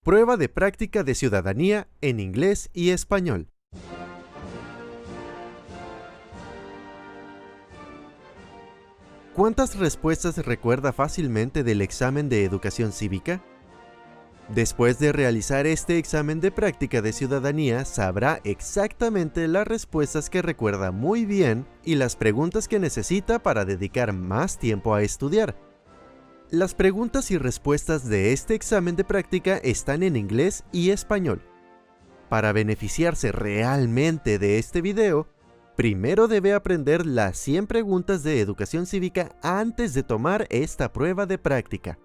Prueba de práctica de ciudadanía en inglés y español. ¿Cuántas respuestas recuerda fácilmente del examen de educación cívica? Después de realizar este examen de práctica de ciudadanía, sabrá exactamente las respuestas que recuerda muy bien y las preguntas que necesita para dedicar más tiempo a estudiar. Las preguntas y respuestas de este examen de práctica están en inglés y español. Para beneficiarse realmente de este video, primero debe aprender las 100 preguntas de educación cívica antes de tomar esta prueba de práctica.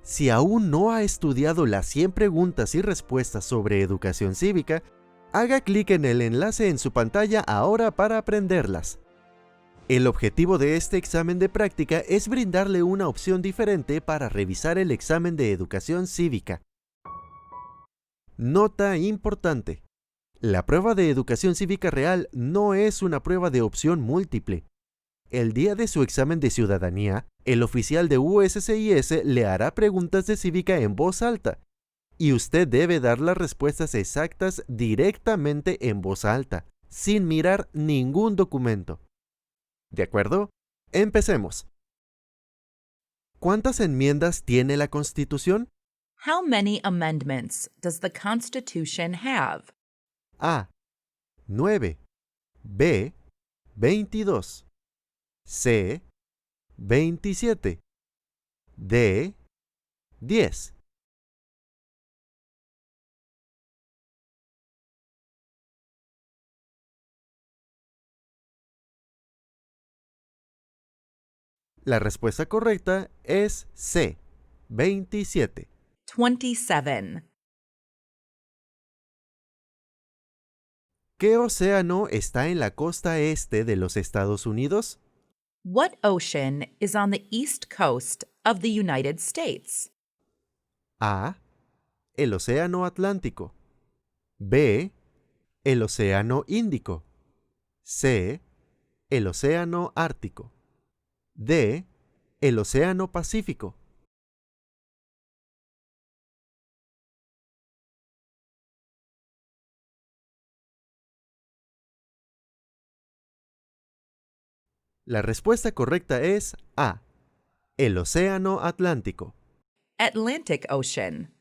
Si aún no ha estudiado las 100 preguntas y respuestas sobre educación cívica, haga clic en el enlace en su pantalla ahora para aprenderlas. El objetivo de este examen de práctica es brindarle una opción diferente para revisar el examen de educación cívica. Nota importante: la prueba de educación cívica real no es una prueba de opción múltiple. El día de su examen de ciudadanía, el oficial de USCIS le hará preguntas de cívica en voz alta, y usted debe dar las respuestas exactas directamente en voz alta, sin mirar ningún documento. ¿De acuerdo? Empecemos. ¿Cuántas enmiendas tiene la Constitución? How many amendments does the Constitution have? A. 9. B. 22. C. 27. D. 10. La respuesta correcta es C. 27. 27. ¿Qué océano está en la costa este de los Estados Unidos? What ocean is on the east coast of the United States? A. El océano Atlántico. B. El océano Índico. C. El océano Ártico. D. El océano Pacífico. La respuesta correcta es A. El océano Atlántico. Atlantic Ocean.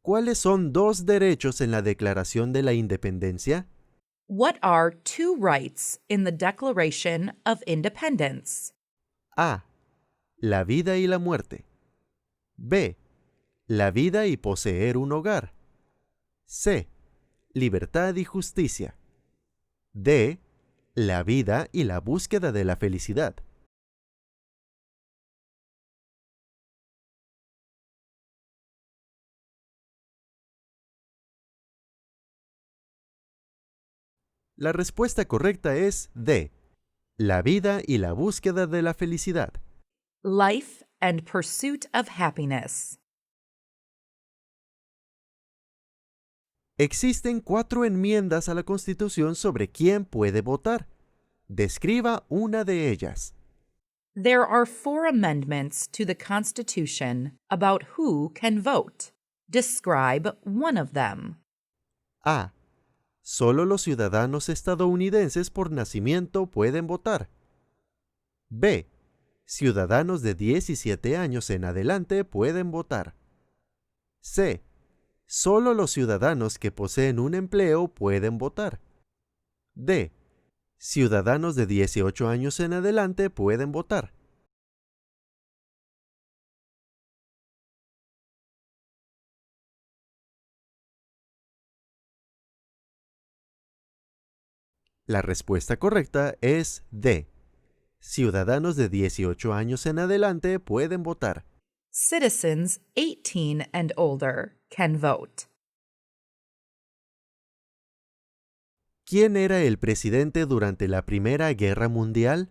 ¿Cuáles son dos derechos en la Declaración de la Independencia? What are two rights in the Declaration of Independence? A. La vida y la muerte. B. La vida y poseer un hogar. C. Libertad y justicia. D. La vida y la búsqueda de la felicidad. La respuesta correcta es D. La vida y la búsqueda de la felicidad. Life and pursuit of happiness. Existen 4 enmiendas a la Constitución sobre quién puede votar. Describa una de ellas. There are 4 amendments to the Constitution about who can vote. Describe one of them. A. Solo los ciudadanos estadounidenses por nacimiento pueden votar. B. Ciudadanos de 17 años en adelante pueden votar. C. Solo los ciudadanos que poseen un empleo pueden votar. D. Ciudadanos de 18 años en adelante pueden votar. La respuesta correcta es D. Ciudadanos de 18 años en adelante pueden votar. Citizens 18 and older can vote. ¿Quién era el presidente durante la Primera Guerra Mundial?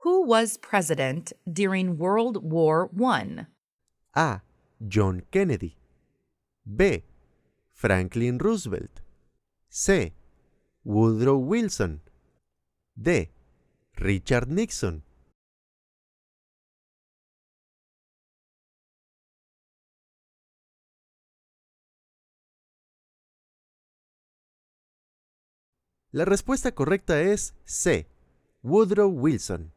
Who was president during World War I? A. John Kennedy. B. Franklin Roosevelt. C. Woodrow Wilson. D. Richard Nixon. La respuesta correcta es C. Woodrow Wilson.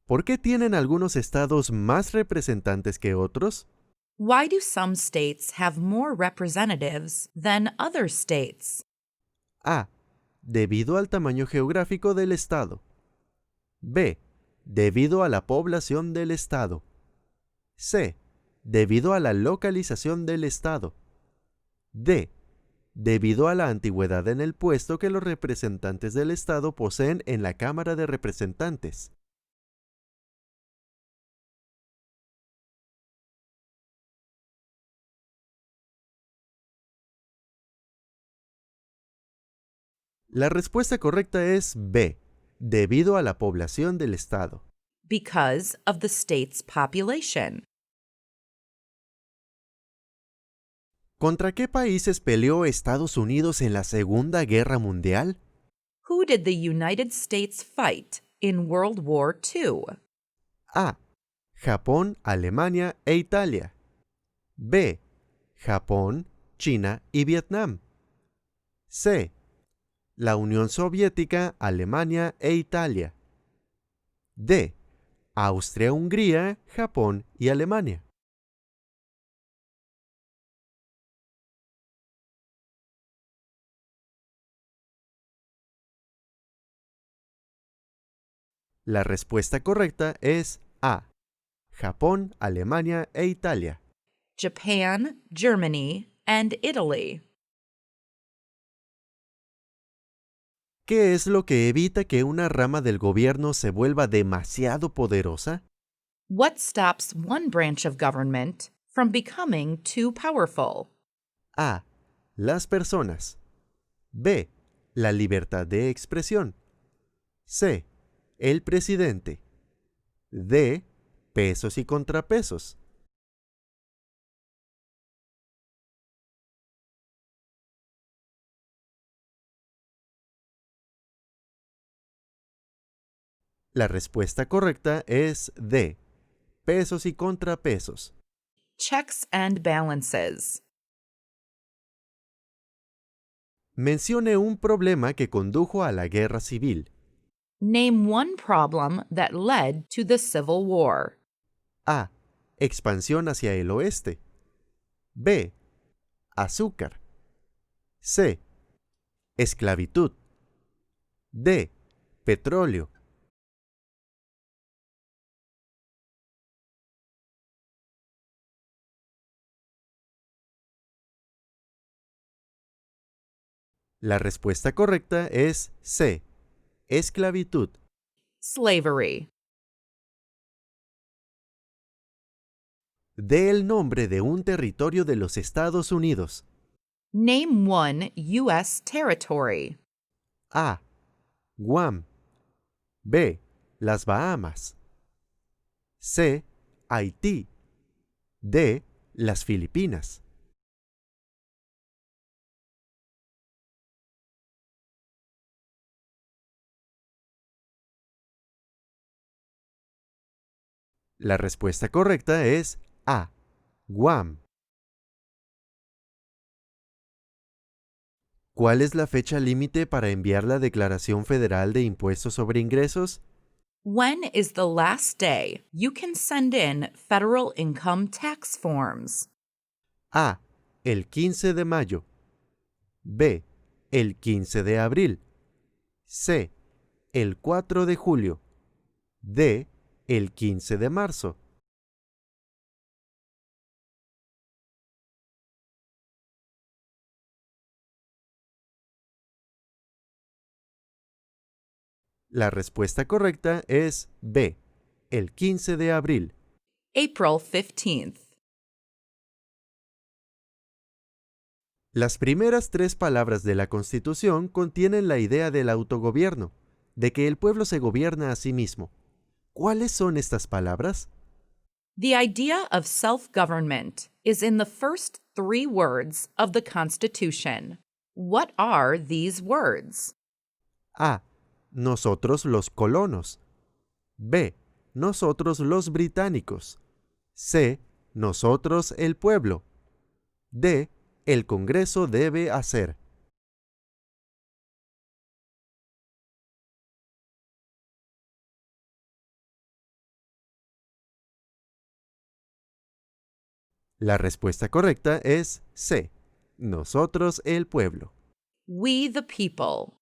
¿Por qué tienen algunos estados más representantes que otros? Why do some states have more representatives than other states? A. Debido al tamaño geográfico del estado. B. Debido a la población del estado. C. Debido a la localización del estado. D. Debido a la antigüedad en el puesto que los representantes del estado poseen en la Cámara de Representantes. La respuesta correcta es B. Debido a la población del estado. Because of the state's population. ¿Contra qué países peleó Estados Unidos en la Segunda Guerra Mundial? Who did the United States fight in World War II? A. Japón, Alemania e Italia. B. Japón, China y Vietnam. C. La Unión Soviética, Alemania e Italia. D. Austria, Hungría, Japón y Alemania. La respuesta correcta es A. Japón, Alemania e Italia. Japan, Germany, and Italy. ¿Qué es lo que evita que una rama del gobierno se vuelva demasiado poderosa? What stops one branch of government from becoming too powerful? A. Las personas. B. La libertad de expresión. C. El presidente. D. Pesos y contrapesos. La respuesta correcta es D. Pesos y contrapesos. Checks and balances. Mencione un problema que condujo a la guerra civil. Name one problem that led to the Civil War. A. Expansión hacia el oeste. B. Azúcar. C. Esclavitud. D. Petróleo. La respuesta correcta es C. Esclavitud. Slavery. Dé el nombre de un territorio de los Estados Unidos. Name one U.S. territory. A. Guam. B. Las Bahamas. C. Haití. D. Las Filipinas. La respuesta correcta es A. Guam. ¿Cuál es la fecha límite para enviar la Declaración Federal de Impuestos sobre Ingresos? When is the last day you can send in federal income tax forms? A. El 15 de mayo. B. El 15 de abril. C. El 4 de julio. D. El 15 de marzo. La respuesta correcta es B. El 15 de abril. April 15th. Las primeras 3 palabras de la Constitución contienen la idea del autogobierno, de que el pueblo se gobierna a sí mismo. ¿Cuáles son estas palabras? The idea of self-government is in the first 3 words of the Constitution. What are these words? A. Nosotros los colonos. B. Nosotros los británicos. C. Nosotros el pueblo. D. el Congreso debe hacer. La respuesta correcta es C. Nosotros el pueblo. We the people.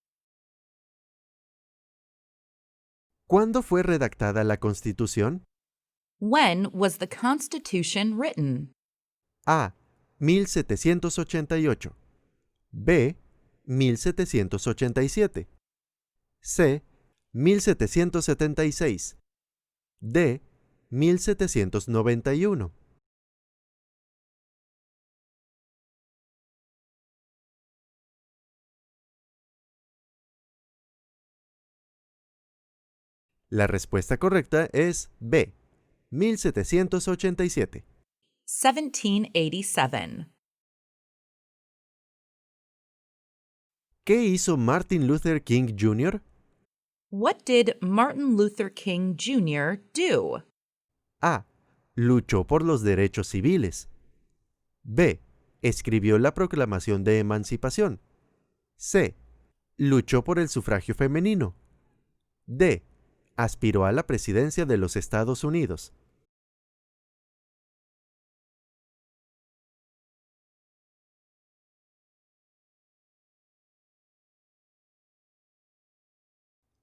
¿Cuándo fue redactada la Constitución? When was the Constitution written? A. 1788. B. 1787. C. 1776. D. 1791. La respuesta correcta es B. 1787. 1787. ¿Qué hizo Martin Luther King Jr.? What did Martin Luther King Jr. do? A. Luchó por los derechos civiles. B. Escribió la Proclamación de Emancipación. C. Luchó por el sufragio femenino. D. Aspiró a la presidencia de los Estados Unidos.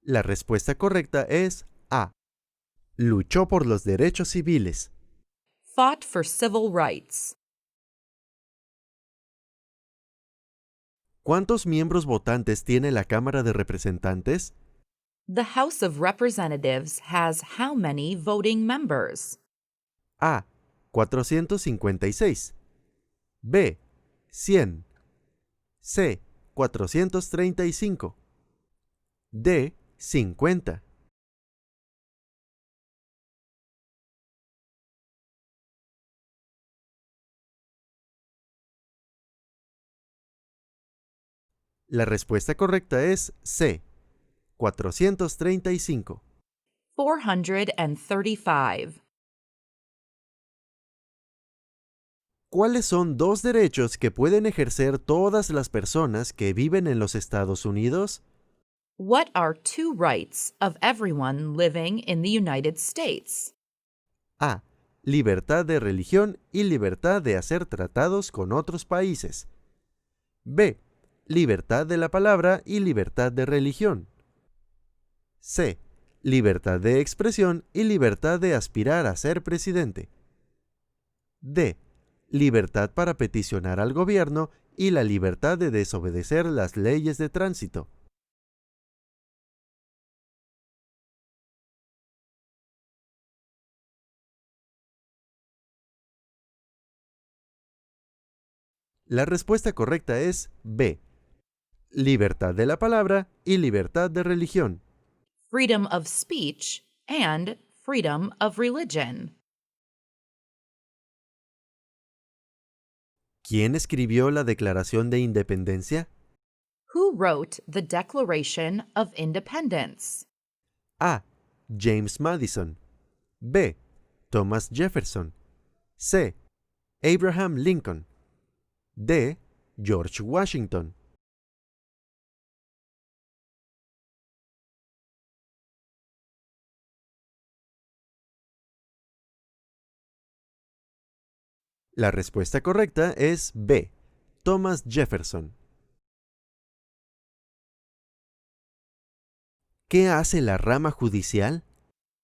La respuesta correcta es A. Luchó por los derechos civiles. Fought for civil rights. ¿Cuántos miembros votantes tiene la Cámara de Representantes? The House of Representatives has how many voting members? A. 456. B. 100. C. 435. D. 50. La respuesta correcta es C. 435. 435. ¿Cuáles son dos derechos que pueden ejercer todas las personas que viven en los Estados Unidos? What are two rights of everyone living in the United States? A. Libertad de religión y libertad de hacer tratados con otros países. B. Libertad de la palabra y libertad de religión. C. Libertad de expresión y libertad de aspirar a ser presidente. D. Libertad para peticionar al gobierno y la libertad de desobedecer las leyes de tránsito. La respuesta correcta es B. Libertad de la palabra y libertad de religión. Freedom of speech and freedom of religion. ¿Quién escribió la Declaración de Independencia? Who wrote the Declaration of Independence? A. James Madison. B. Thomas Jefferson. C. Abraham Lincoln. D. George Washington. La respuesta correcta es B. Thomas Jefferson. ¿Qué hace la rama judicial?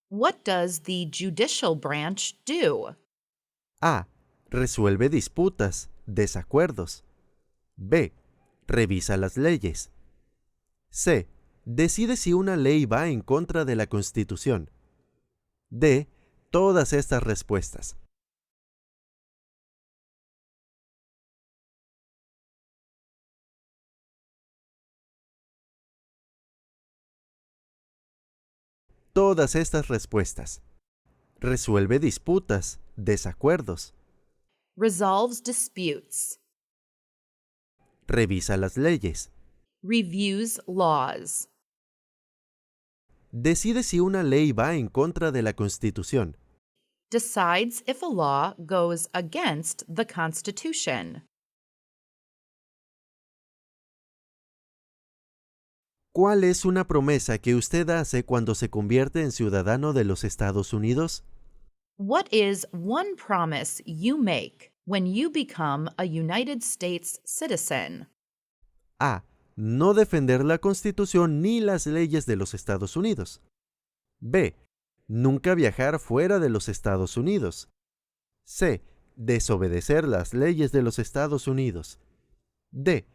What does the judicial branch do? A. Resuelve disputas, desacuerdos. B. Revisa las leyes. C. Decide si una ley va en contra de la Constitución. D. Todas estas respuestas. Todas estas respuestas. Resuelve disputas, desacuerdos. Resolves disputes. Revisa las leyes. Reviews laws. Decide si una ley va en contra de la Constitución. Decides if a law goes against the Constitution. ¿Cuál es una promesa que usted hace cuando se convierte en ciudadano de los Estados Unidos? What is one promise you make when you become a United States citizen? A. No defender la Constitución ni las leyes de los Estados Unidos. B. Nunca viajar fuera de los Estados Unidos. C. Desobedecer las leyes de los Estados Unidos. D.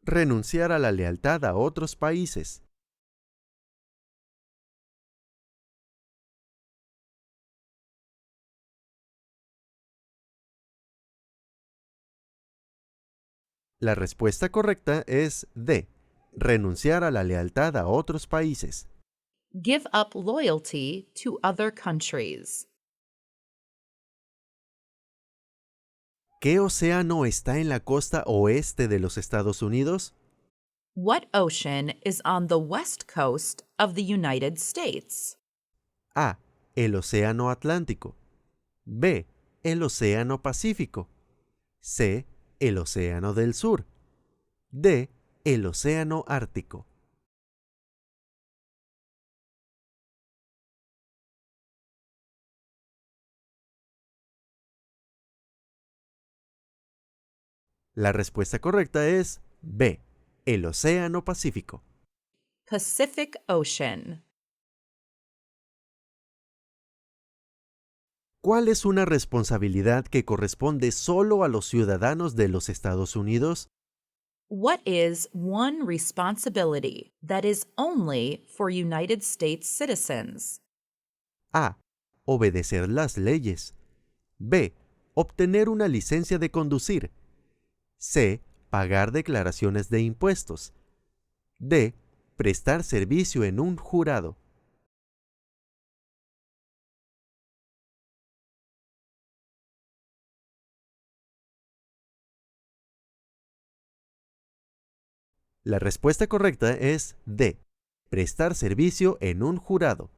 Renunciar a la lealtad a otros países. La respuesta correcta es D. Renunciar a la lealtad a otros países. Give up loyalty to other countries. ¿Qué océano está en la costa oeste de los Estados Unidos? What ocean is on the west coast of the United States? A. El Océano Atlántico. B. El Océano Pacífico. C. El Océano del Sur. D. El Océano Ártico. La respuesta correcta es B. El Océano Pacífico. Pacific Ocean. ¿Cuál es una responsabilidad que corresponde solo a los ciudadanos de los Estados Unidos? What is one responsibility that is only for United States citizens? A. Obedecer las leyes. B. Obtener una licencia de conducir. C. Pagar declaraciones de impuestos. D. Prestar servicio en un jurado. La respuesta correcta es D. Prestar servicio en un jurado.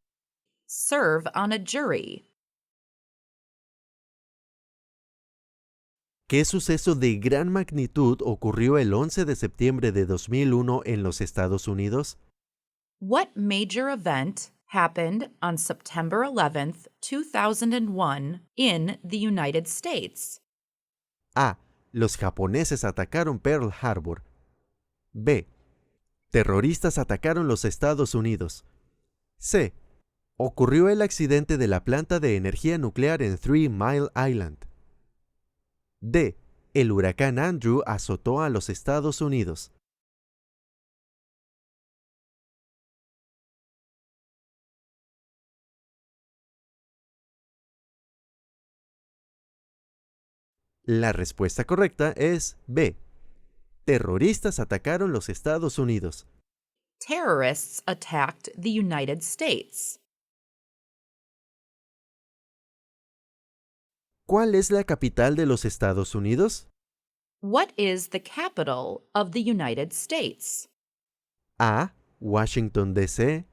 Serve on a jury. ¿Qué suceso de gran magnitud ocurrió el 11 de septiembre de 2001 en los Estados Unidos? What major event happened on September 11th, 2001 in the United States? A. Los japoneses atacaron Pearl Harbor. B. Terroristas atacaron los Estados Unidos. C. Ocurrió el accidente de la planta de energía nuclear en Three Mile Island. D. El huracán Andrew azotó a los Estados Unidos. La respuesta correcta es B. Terroristas atacaron los Estados Unidos. Terrorists attacked the United States. ¿Cuál es la capital de los Estados Unidos? What is the capital of the United States? A. Washington, D.C.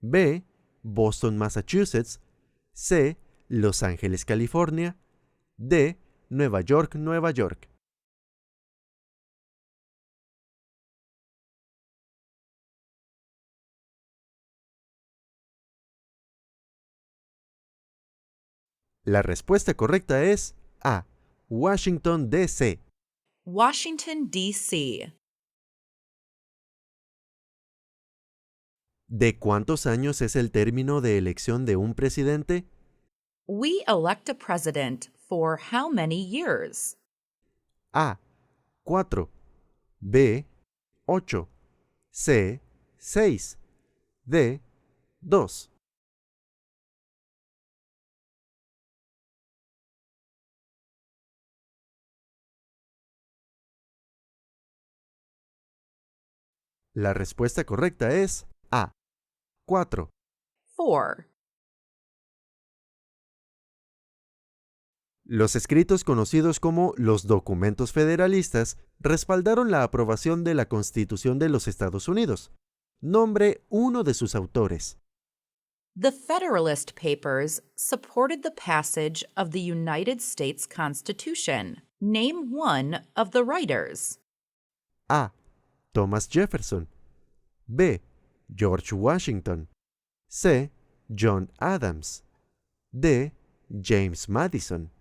B. Boston, Massachusetts. C. Los Ángeles, California. D. Nueva York, Nueva York. La respuesta correcta es A. Washington, D.C. Washington, D.C. ¿De cuántos años es el término de elección de un presidente? We elect a president for how many years? A. 4. B. 8. C. 6. D. 2. La respuesta correcta es A. 4. 4. Los escritos conocidos como los documentos federalistas respaldaron la aprobación de la Constitución de los Estados Unidos. Nombre uno de sus autores. The Federalist Papers supported the passage of the United States Constitution. Name one of the writers. A. Thomas Jefferson. B. George Washington. C. John Adams. D. James Madison.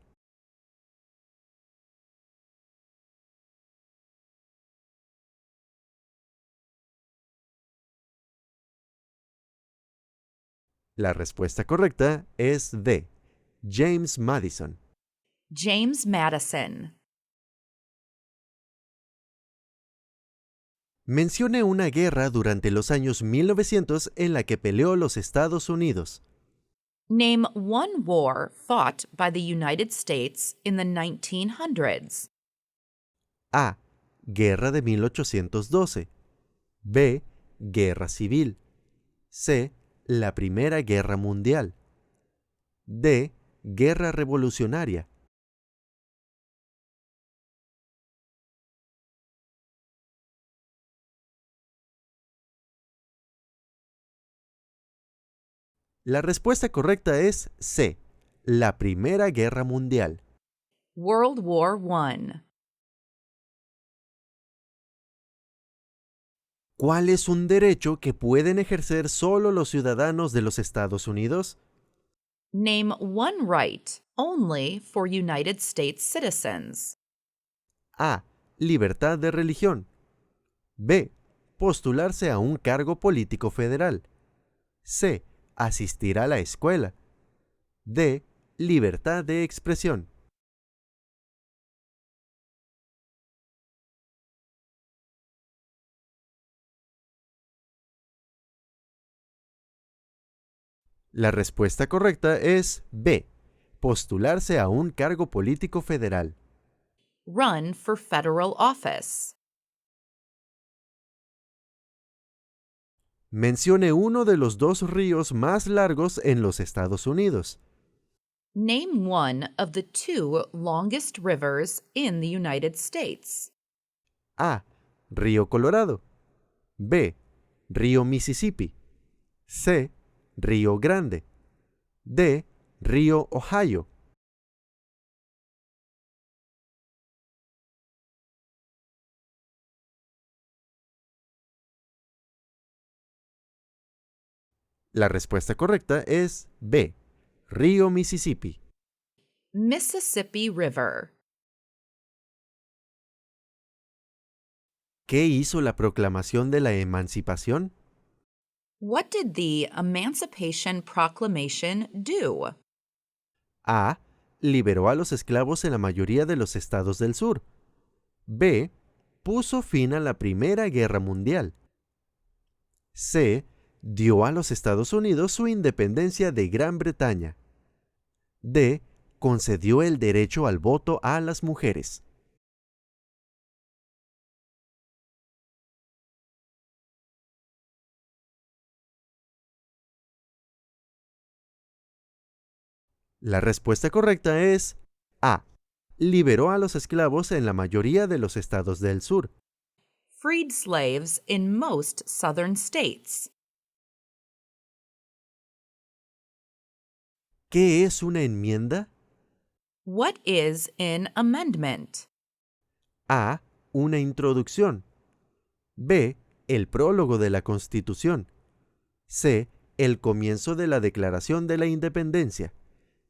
La respuesta correcta es D. James Madison. James Madison. Mencione una guerra durante los años 1900 en la que peleó los Estados Unidos. Name one war fought by the United States in the 1900s. A. Guerra de 1812. B. Guerra Civil. C. La Primera Guerra Mundial. D. Guerra Revolucionaria. La respuesta correcta es C. La Primera Guerra Mundial. World War I. ¿Cuál es un derecho que pueden ejercer solo los ciudadanos de los Estados Unidos? Name one right only for United States citizens. A. Libertad de religión. B. Postularse a un cargo político federal. C. Asistir a la escuela. D. Libertad de expresión. La respuesta correcta es B. Postularse a un cargo político federal. Run for federal office. Mencione uno de los dos ríos más largos en los Estados Unidos. Name one of the two longest rivers in the United States. A. Río Colorado. B. Río Mississippi. C. Río Grande. D. Río Ohio. La respuesta correcta es B. Río Mississippi. Mississippi River. ¿Qué hizo la proclamación de la emancipación? What did the Emancipation Proclamation do? A. Liberó a los esclavos en la mayoría de los estados del sur. B. Puso fin a la Primera Guerra Mundial. C. Dio a los Estados Unidos su independencia de Gran Bretaña. D. Concedió el derecho al voto a las mujeres. La respuesta correcta es A. Liberó a los esclavos en la mayoría de los estados del sur. Freed slaves in most southern states. ¿Qué es una enmienda? What is an amendment? A. Una introducción. B. El prólogo de la Constitución. C. El comienzo de la Declaración de la Independencia.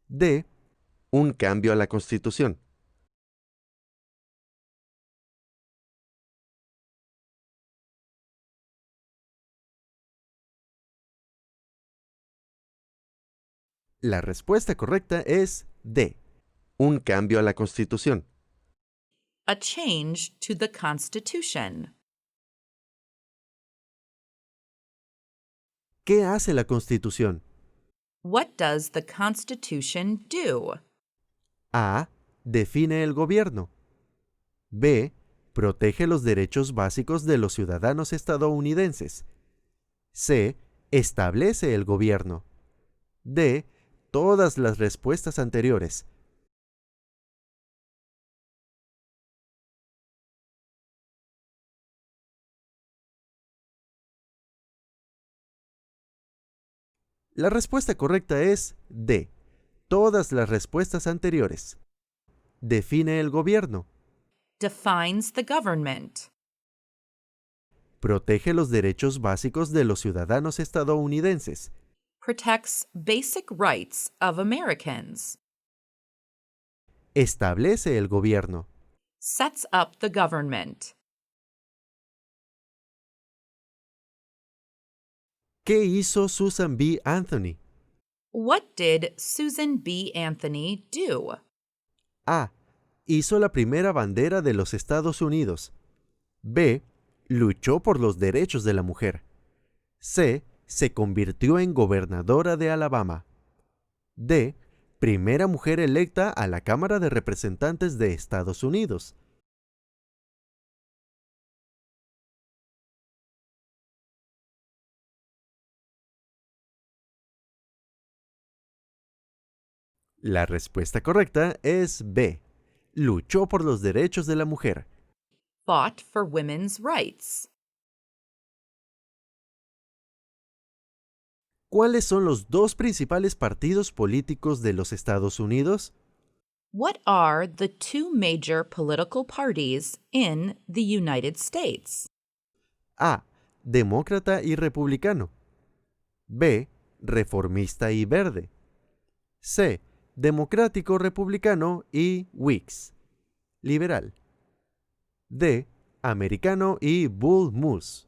D. Un cambio a la Constitución. La respuesta correcta es D. Un cambio a la Constitución. A change to the Constitution. ¿Qué hace la Constitución? What does the Constitution do? A. Define el gobierno. B. Protege los derechos básicos de los ciudadanos estadounidenses. C. Establece el gobierno. D. Todas las respuestas anteriores. La respuesta correcta es D. Todas las respuestas anteriores. Define el gobierno. Defines the government. Protege los derechos básicos de los ciudadanos estadounidenses. Protects basic rights of Americans. Establece el gobierno. Sets up the government. ¿Qué hizo Susan B. Anthony? What did Susan B. Anthony do? A. Hizo la primera bandera de los Estados Unidos. B. Luchó por los derechos de la mujer. C. Se convirtió en gobernadora de Alabama. D. Primera mujer electa a la Cámara de Representantes de Estados Unidos. La respuesta correcta es B. Luchó por los derechos de la mujer. Fought for women's rights. ¿Cuáles son los dos principales partidos políticos de los Estados Unidos? What are the two major political parties in the United States? A. Demócrata y republicano. B. Reformista y verde. C. Democrático republicano y Whigs. Liberal. D. Americano y Bull Moose.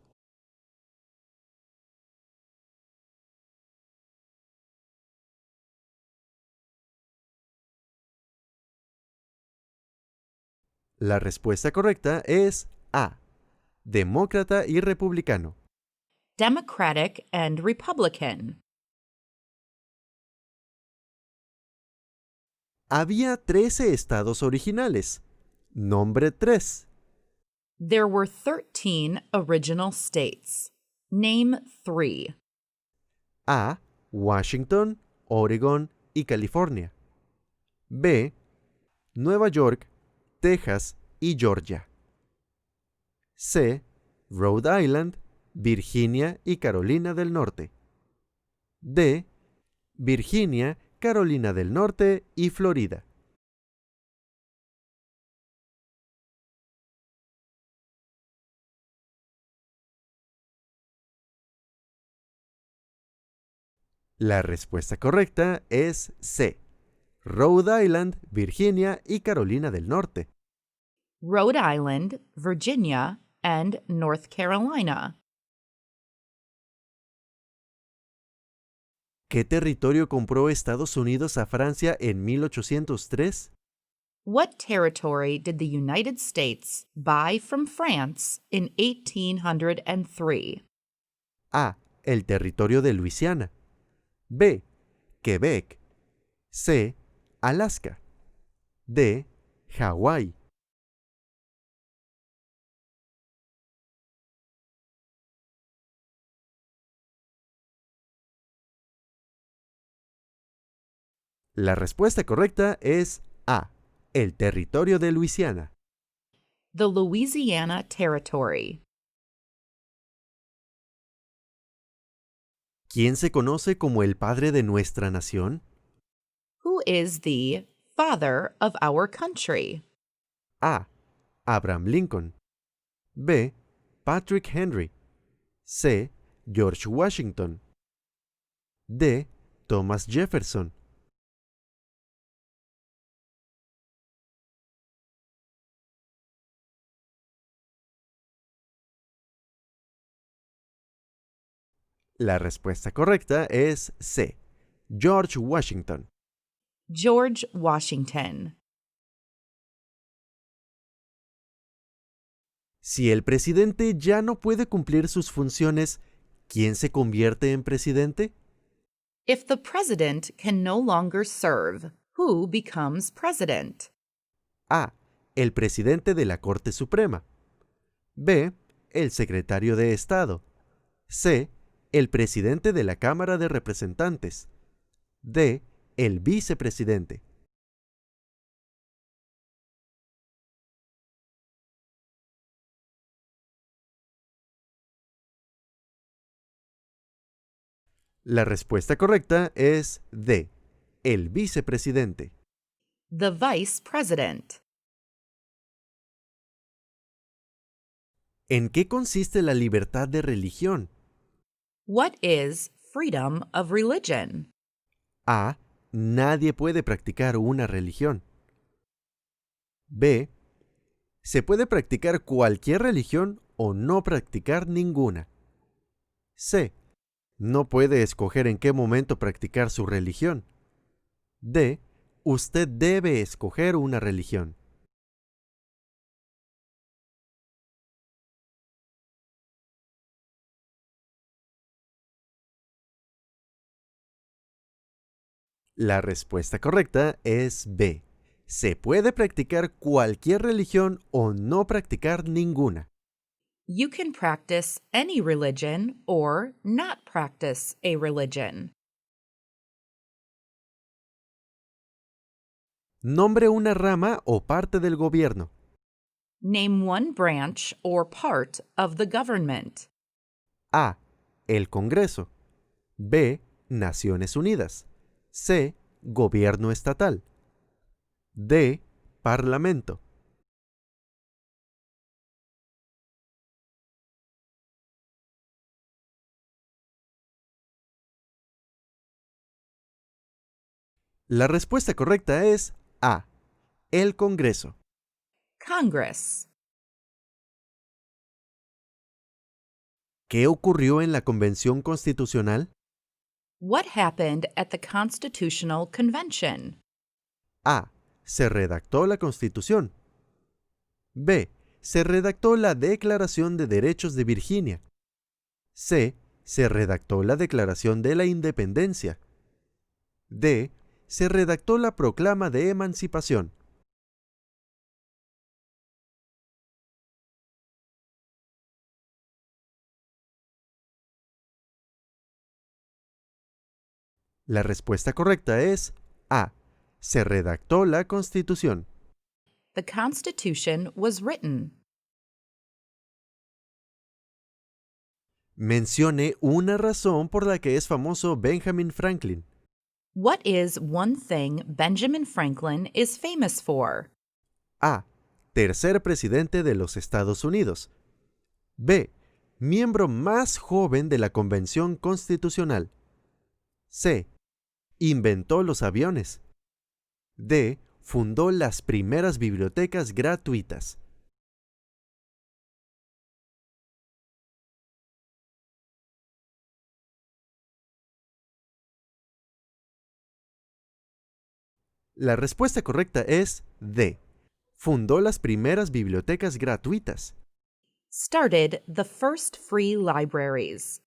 La respuesta correcta es A. Demócrata y republicano. Democratic and Republican. Había 13 estados originales. Nombre 3. There were 13 original states. Name 3. A. Washington, Oregon y California. B. Nueva York, Texas y Georgia. C. Rhode Island, Virginia y Carolina del Norte. D. Virginia, Carolina del Norte y Florida. La respuesta correcta es C. Rhode Island, Virginia y Carolina del Norte. Rhode Island, Virginia, and North Carolina. ¿Qué territorio compró Estados Unidos a Francia en 1803? What territory did the United States buy from France in 1803? A. El territorio de Luisiana. B. Quebec. C. Alaska. D. Hawái. La respuesta correcta es A. El territorio de Luisiana. The Louisiana Territory. ¿Quién se conoce como el padre de nuestra nación? Who is the father of our country? A. Abraham Lincoln. B. Patrick Henry. C. George Washington. D. Thomas Jefferson. La respuesta correcta es C. George Washington. George Washington. Si el presidente ya no puede cumplir sus funciones, ¿quién se convierte en presidente? If the president can no longer serve, who becomes president? A. El presidente de la Corte Suprema. B. El secretario de Estado. C. El presidente de la Cámara de Representantes. D. El vicepresidente. La respuesta correcta es D. El vicepresidente. The vice president. ¿En qué consiste la libertad de religión? What is freedom of religion? A. Nadie puede practicar una religión. B. Se puede practicar cualquier religión o no practicar ninguna. C. No puede escoger en qué momento practicar su religión. D. Usted debe escoger una religión. La respuesta correcta es B. Se puede practicar cualquier religión o no practicar ninguna. You can practice any religion or not practice a religion. Nombre una rama o parte del gobierno. Name one branch or part of the government. A. El Congreso. B. Naciones Unidas. C. Gobierno estatal. D. Parlamento. La respuesta correcta es A. El Congreso. Congress. ¿Qué ocurrió en la Convención Constitucional? What happened at the Constitutional Convention? A. Se redactó la Constitución. B. Se redactó la Declaración de Derechos de Virginia. C. Se redactó la Declaración de la Independencia. D. Se redactó la Proclama de Emancipación. La respuesta correcta es A. Se redactó la Constitución. The Constitution was written. Mencione una razón por la que es famoso Benjamin Franklin. What is one thing Benjamin Franklin is famous for? A. Tercer presidente de los Estados Unidos. B. Miembro más joven de la Convención Constitucional. C. Inventó los aviones. D. Fundó las primeras bibliotecas gratuitas. La respuesta correcta es D. Fundó las primeras bibliotecas gratuitas. Started the first free libraries.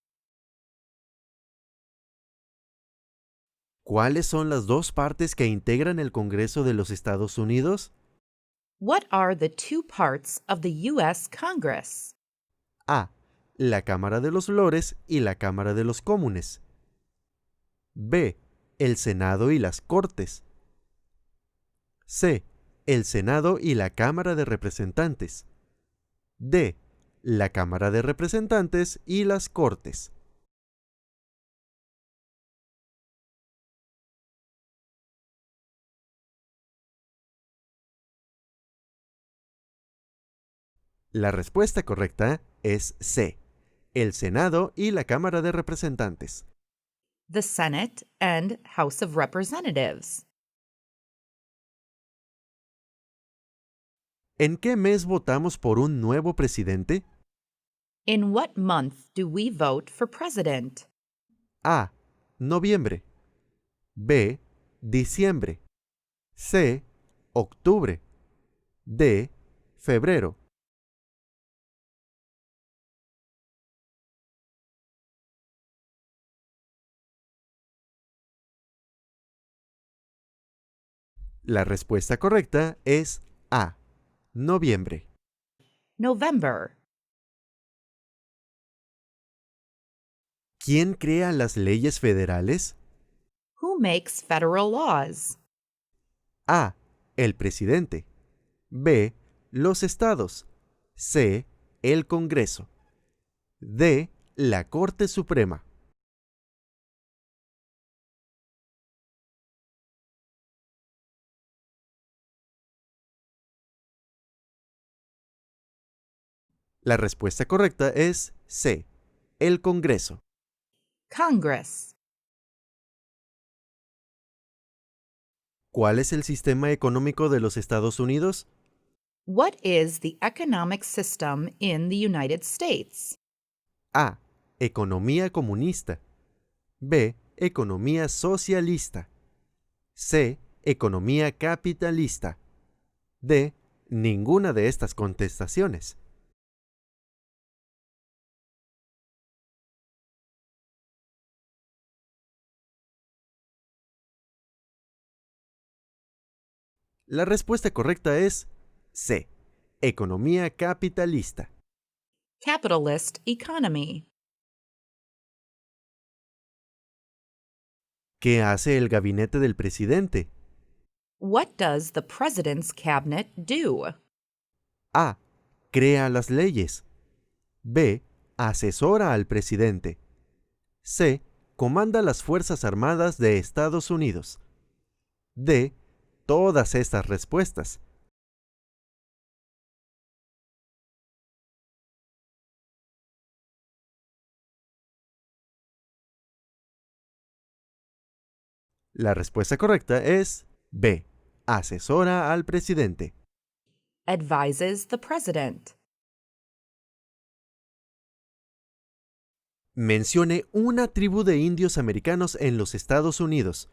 ¿Cuáles son las dos partes que integran el Congreso de los Estados Unidos? What are the two parts of the U.S. Congress? A. La Cámara de los Lores y la Cámara de los Comunes. B. El Senado y las Cortes. C. El Senado y la Cámara de Representantes. D. La Cámara de Representantes y las Cortes. La respuesta correcta es C. El Senado y la Cámara de Representantes. The Senate and House of Representatives. ¿En qué mes votamos por un nuevo presidente? In what month do we vote for president? A. Noviembre. B. Diciembre. C. Octubre. D. Febrero. La respuesta correcta es A. Noviembre. November. ¿Quién crea las leyes federales? Who makes federal laws? A. El presidente. B. Los estados. C. El Congreso. D. La Corte Suprema. La respuesta correcta es C, el Congreso. Congress. ¿Cuál es el sistema económico de los Estados Unidos? What is the economic system in the United States? A, economía comunista. B, economía socialista. C, economía capitalista. D, ninguna de estas contestaciones. La respuesta correcta es C, economía capitalista. Capitalist economy. ¿Qué hace el gabinete del presidente? What does the president's cabinet do? A, crea las leyes. B, asesora al presidente. C, comanda las Fuerzas Armadas de Estados Unidos. D, todas estas respuestas. La respuesta correcta es B, asesora al presidente. Advises the president. Mencione una tribu de indios americanos en los Estados Unidos.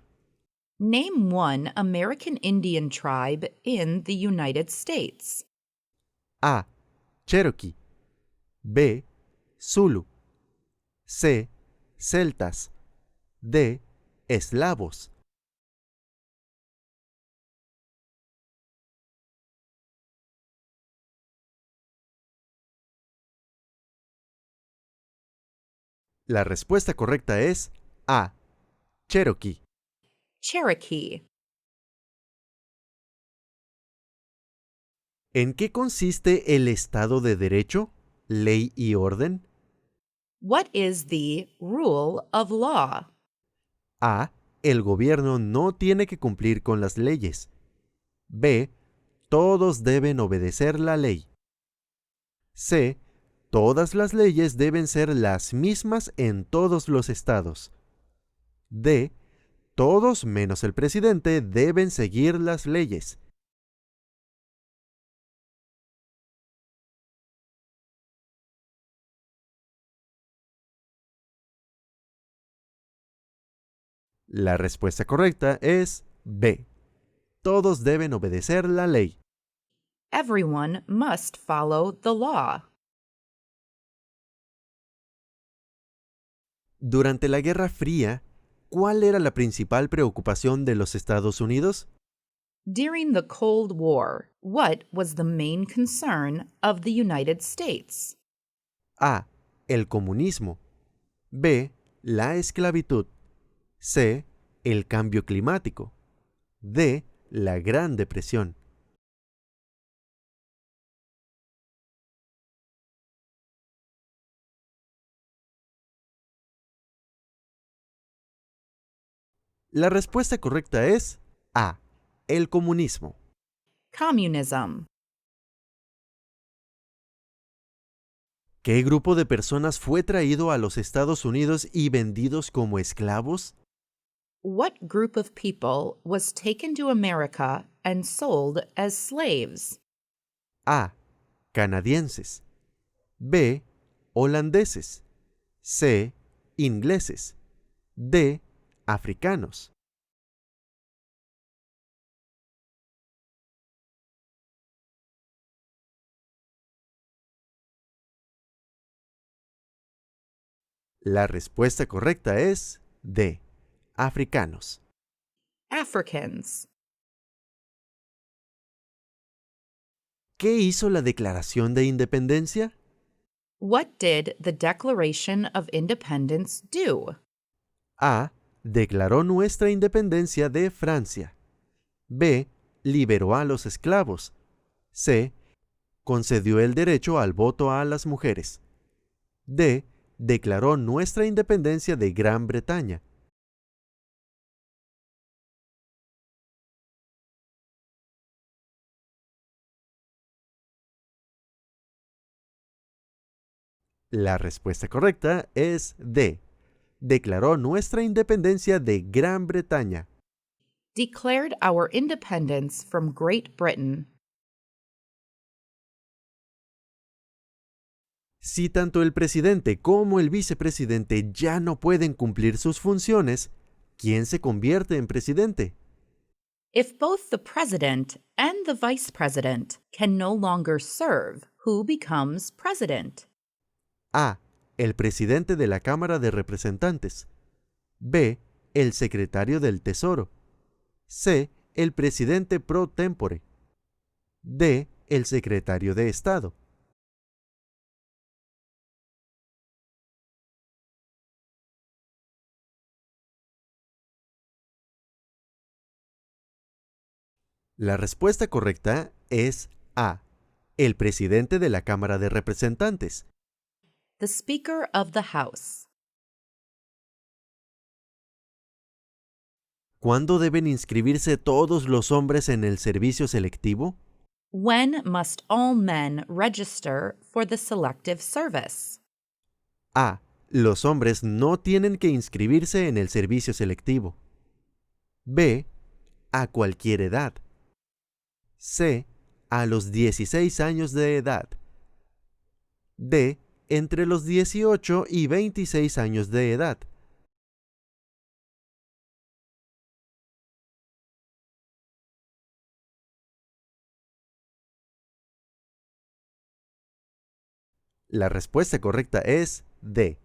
Name one American Indian tribe in the United States. A, Cherokee. B, Zulu. C, celtas. D, eslavos. La respuesta correcta es A, Cherokee. Cherokee. ¿En qué consiste el Estado de Derecho, ley y orden? What is the rule of law? A, el gobierno no tiene que cumplir con las leyes. B, todos deben obedecer la ley. C, todas las leyes deben ser las mismas en todos los estados. D, todos menos el presidente deben seguir las leyes. La respuesta correcta es B. Todos deben obedecer la ley. Everyone must follow the law. Durante la Guerra Fría, ¿cuál era la principal preocupación de los Estados Unidos? During the Cold War, what was the main concern of the United States? A, el comunismo. B, la esclavitud. C, el cambio climático. D, la Gran Depresión. La respuesta correcta es A, el comunismo. Communism. ¿Qué grupo de personas fue traído a los Estados Unidos y vendidos como esclavos? What group of people was taken to America and sold as slaves? A, canadienses. B, holandeses. C, ingleses. D, africanos. La respuesta correcta es D, africanos. Africans. ¿Qué hizo la Declaración de Independencia? What did the Declaration of Independence do? A, declaró nuestra independencia de Francia. B, liberó a los esclavos. C, concedió el derecho al voto a las mujeres. D, declaró nuestra independencia de Gran Bretaña. La respuesta correcta es D. Declaró nuestra independencia de Gran Bretaña. Declared our independence from Great Britain. Si tanto el presidente como el vicepresidente ya no pueden cumplir sus funciones, ¿quién se convierte en presidente? If both the president and the vice president can no longer serve, who becomes president? A. El presidente de la Cámara de Representantes. B. El secretario del Tesoro. C. El presidente pro tempore. D. El secretario de Estado. La respuesta correcta es A. El presidente de la Cámara de Representantes. The Speaker of the House. ¿Cuándo deben inscribirse todos los hombres en el servicio selectivo? When must all men register for the selective service? A. Los hombres no tienen que inscribirse en el servicio selectivo. B. A cualquier edad. C. A los 16 años de edad. D. Entre los 18 y 26 años de edad. La respuesta correcta es D.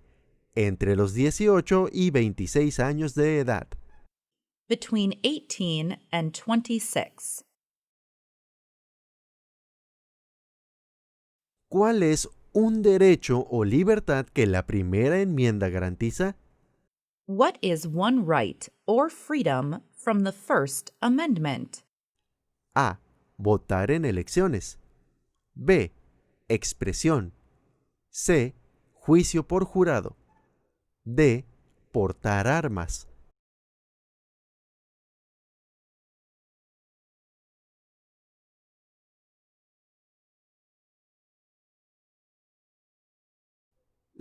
Entre los 18 y 26 años de edad. Between 18 and 26. ¿Cuál es un derecho o libertad que la primera enmienda garantiza? What is one right or freedom from the First Amendment? A. Votar en elecciones. B. Expresión. C. Juicio por jurado. D. Portar armas.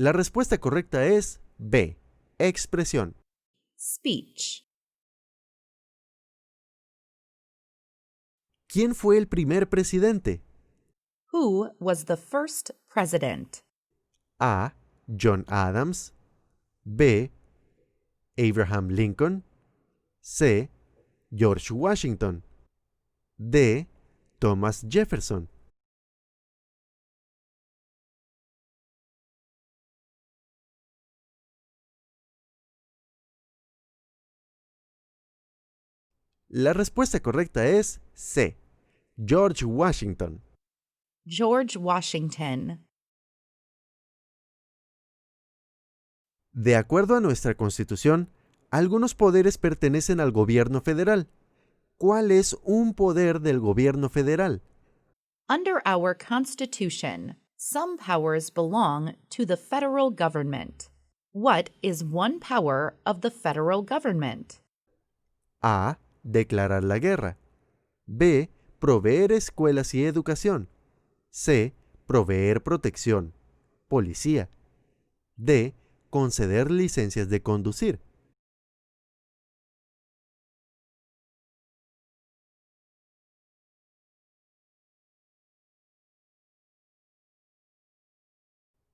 La respuesta correcta es B. Expresión. Speech. ¿Quién fue el primer presidente? Who was the first president? A. John Adams. B. Abraham Lincoln. C. George Washington. D. Thomas Jefferson. La respuesta correcta es C. George Washington. George Washington. De acuerdo a nuestra Constitución, algunos poderes pertenecen al gobierno federal. ¿Cuál es un poder del gobierno federal? Under our Constitution, some powers belong to the federal government. What is one power of the federal government? A. Declarar la guerra. B. Proveer escuelas y educación. C. Proveer protección. Policía. D. Conceder licencias de conducir.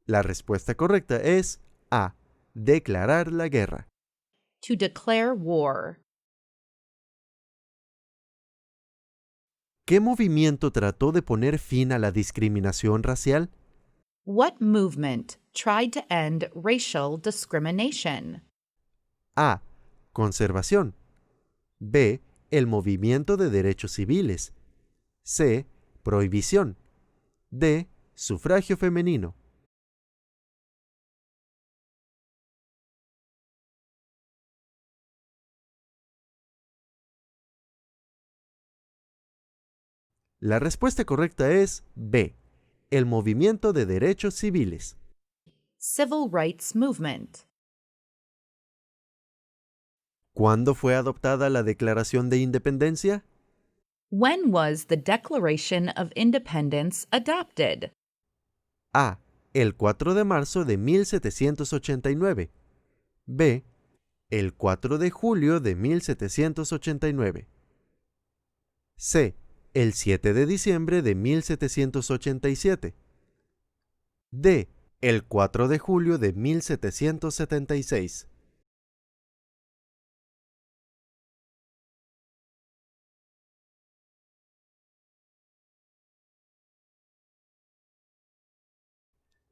La respuesta correcta es A. Declarar la guerra. To declare war. ¿Qué movimiento trató de poner fin a la discriminación racial? What movement tried to end racial discrimination? A. Conservación. B. El movimiento de derechos civiles. C. Prohibición. D. Sufragio femenino. La respuesta correcta es B. El movimiento de derechos civiles. Civil rights movement. ¿Cuándo fue adoptada la Declaración de Independencia? When was the Declaration of Independence adopted? A. el 4 de marzo de 1789. B. El 4 de julio de 1789. C. El 7 de diciembre de 1787. D. El 4 de julio de 1776.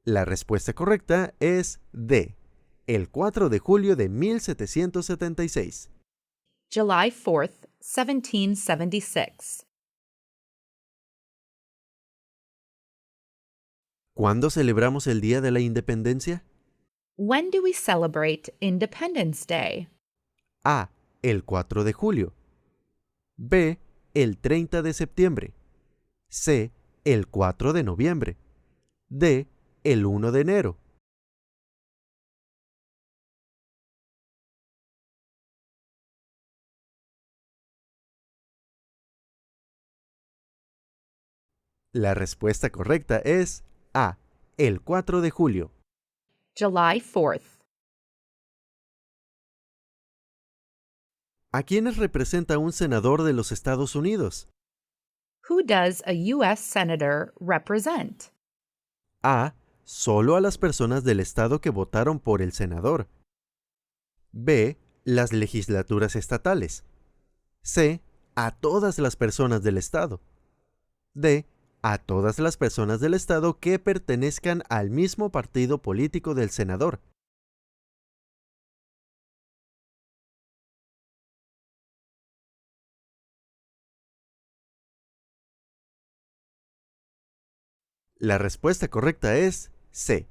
La respuesta correcta es D. El 4 de julio de 1776. July 4th, 1776. ¿Cuándo celebramos el Día de la Independencia? When do we celebrate Independence Day? A. El 4 de julio. B. El 30 de septiembre. C. El 4 de noviembre. D. El 1 de enero. La respuesta correcta es A. El 4 de julio. July 4th. ¿A quiénes representa un senador de los Estados Unidos? Who does a U.S. Senator represent? A. Solo a las personas del estado que votaron por el senador. B. Las legislaturas estatales. C. A todas las personas del estado. D. A todas las personas del estado que pertenezcan al mismo partido político del senador. La respuesta correcta es C.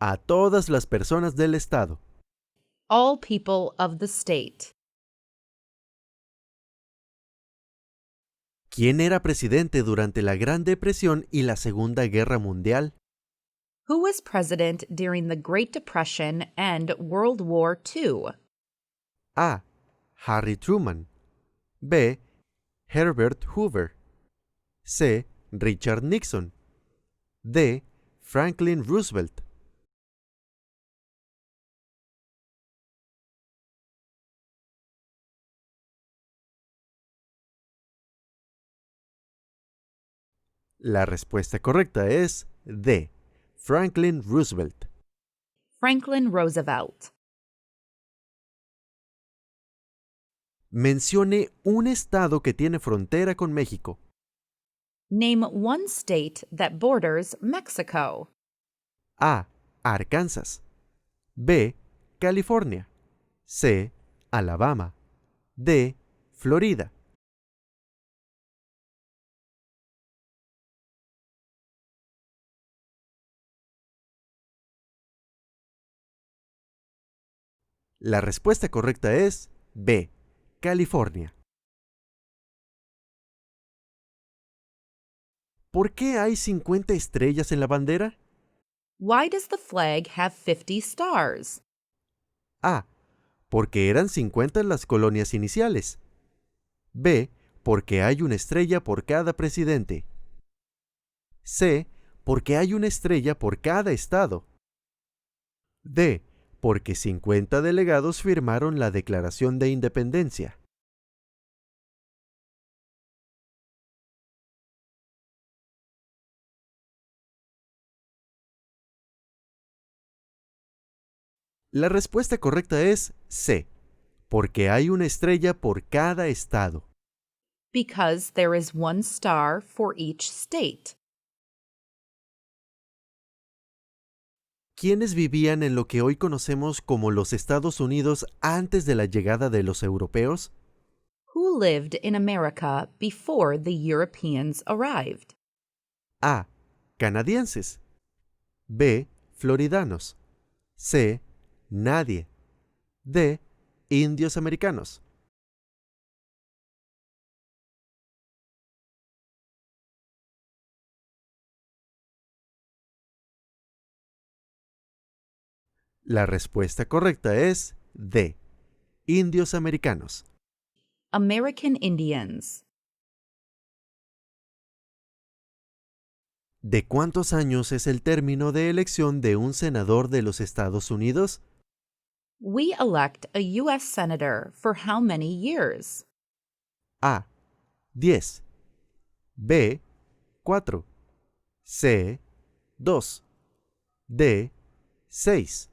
A todas las personas del estado. All people of the state. ¿Quién era presidente durante la Gran Depresión y la Segunda Guerra Mundial? Who was president during the Great Depression and World War II? A. Harry Truman. B. Herbert Hoover. C. Richard Nixon. D. Franklin Roosevelt. La respuesta correcta es D. Franklin Roosevelt. Franklin Roosevelt. Mencione un estado que tiene frontera con México. Name one state that borders Mexico. A. Arkansas. B. California. C. Alabama. D. Florida. La respuesta correcta es B. California. ¿Por qué hay 50 estrellas en la bandera? Why does the flag have 50 stars? A. Porque eran 50 las colonias iniciales. B. Porque hay una estrella por cada presidente. C. Porque hay una estrella por cada estado. D. Porque 50 delegados firmaron la Declaración de Independencia. La respuesta correcta es C. Porque hay una estrella por cada estado. Because there is one star for each state. ¿Quiénes vivían en lo que hoy conocemos como los Estados Unidos antes de la llegada de los europeos? Who lived in America before the Europeans arrived? A. Canadienses. B. Floridanos. C. Nadie. D. Indios americanos. La respuesta correcta es D. Indios americanos. American Indians. ¿De cuántos años es el término de elección de un senador de los Estados Unidos? We elect a U.S. Senator for how many years? A. 10. B. 4. C. 2. D. 6.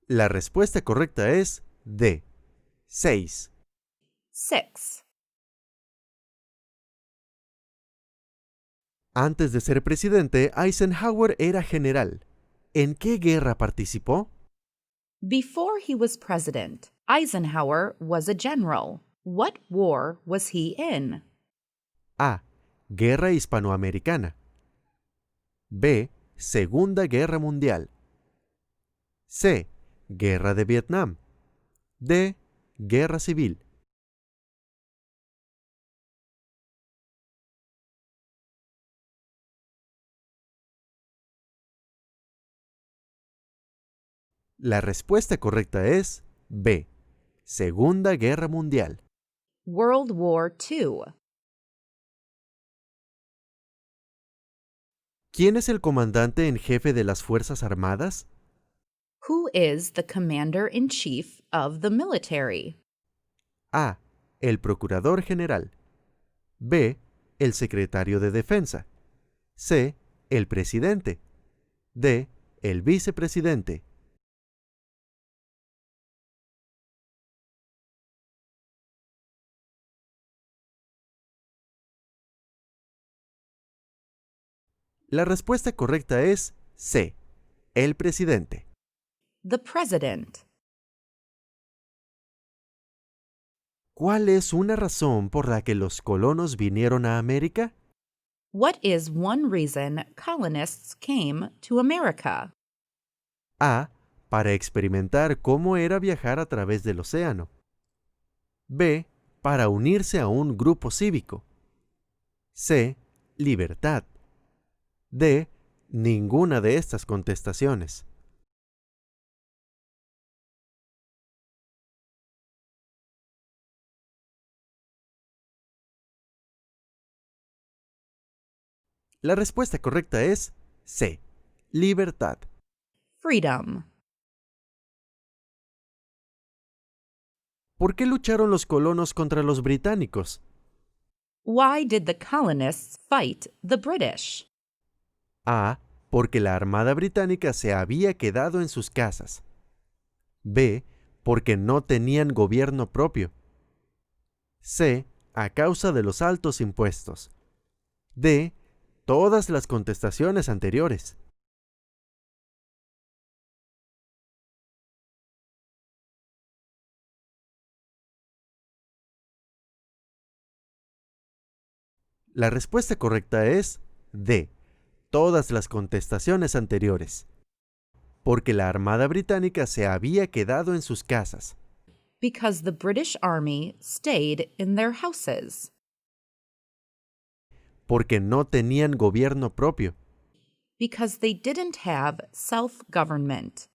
La respuesta correcta es D. 6. 6. Antes de ser presidente, Eisenhower era general. ¿En qué guerra participó? Before he was president, Eisenhower was a general. What war was he in? A. Guerra hispanoamericana. B. Segunda Guerra Mundial. C. Guerra de Vietnam. D. Guerra Civil. La respuesta correcta es B. Segunda Guerra Mundial. World War II. ¿Quién es el comandante en jefe de las Fuerzas Armadas? Who is the commander in chief of the military? A. El Procurador General. B. El Secretario de Defensa. C. El Presidente. D. El Vicepresidente. La respuesta correcta es C. El Presidente. The president. ¿Cuál es una razón por la que los colonos vinieron a América? What is one reason colonists came to America? A. Para experimentar cómo era viajar a través del océano. B. Para unirse a un grupo cívico. C. Libertad. D. Ninguna de estas contestaciones. La respuesta correcta es C. Libertad. Freedom. ¿Por qué lucharon los colonos contra los británicos? Why did the colonists fight the British? A. Porque la Armada Británica se había quedado en sus casas. B. Porque no tenían gobierno propio. C. A causa de los altos impuestos. D. Todas las contestaciones anteriores. La respuesta correcta es D. Todas las contestaciones anteriores. Porque la Armada Británica se había quedado en sus casas. Because the British Army stayed in their houses. Porque no tenían gobierno propio. Because they didn't have self-government.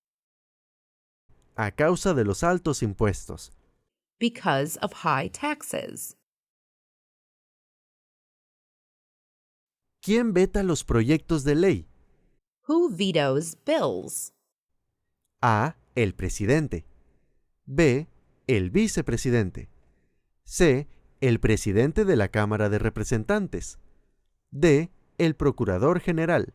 A causa de los altos impuestos. Because of high taxes. ¿Quién veta los proyectos de ley? Who vetoes bills? A. El presidente. B. El vicepresidente. C. El presidente de la Cámara de Representantes. D. El procurador general.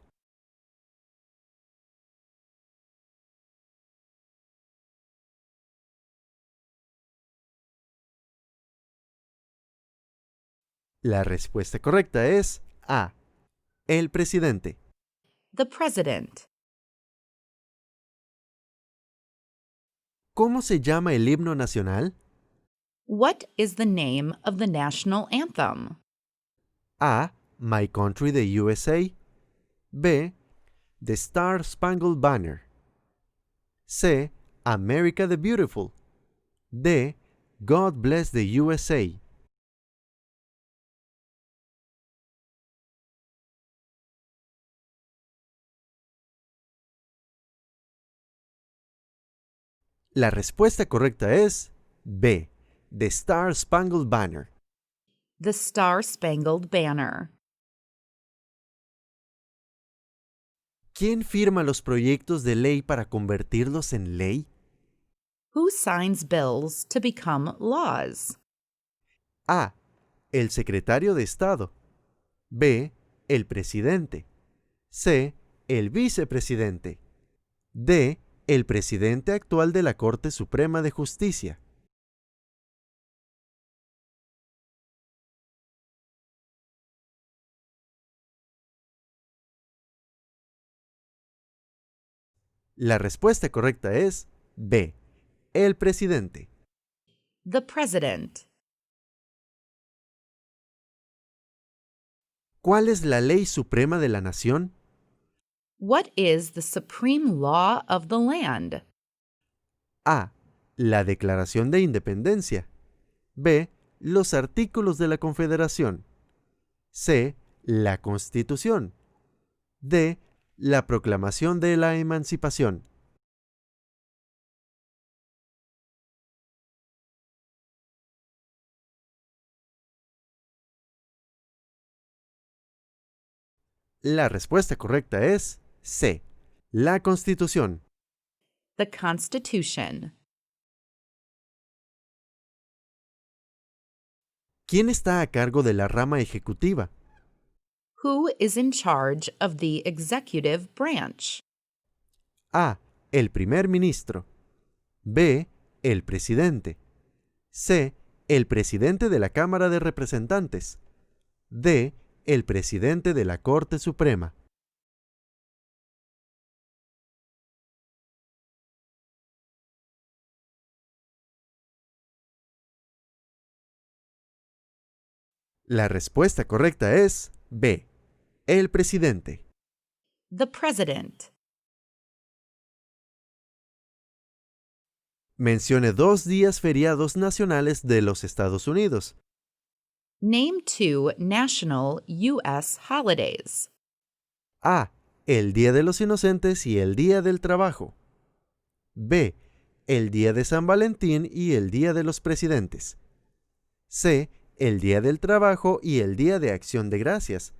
La respuesta correcta es A. El presidente. The president. ¿Cómo se llama el himno nacional? What is the name of the national anthem? A. My Country the USA. B. The Star Spangled Banner. C. America the Beautiful. D. God Bless the USA. La respuesta correcta es B. The Star Spangled Banner. The Star-Spangled Banner. ¿Quién firma los proyectos de ley para convertirlos en ley? Who signs bills to become laws? A. El secretario de Estado. B. El presidente. C. El vicepresidente. D. El presidente actual de la Corte Suprema de Justicia. La respuesta correcta es B. El presidente. The President. ¿Cuál es la ley suprema de la nación? What is the supreme law of the land? A. La Declaración de Independencia. B. Los artículos de la Confederación. C. La Constitución. D. La Proclamación de la Emancipación. La respuesta correcta es C. La Constitución. The Constitution. ¿Quién está a cargo de la rama ejecutiva? Who is in charge of the executive branch? A. El primer ministro. B. El presidente. C. El presidente de la Cámara de Representantes. D. El presidente de la Corte Suprema. La respuesta correcta es B. El presidente. The President. Mencione 2 días feriados nacionales de los Estados Unidos. Name 2 national U.S. holidays. A. El Día de los Inocentes y el Día del Trabajo. B. El Día de San Valentín y el Día de los Presidentes. C. El Día del Trabajo y el Día de Acción de Gracias.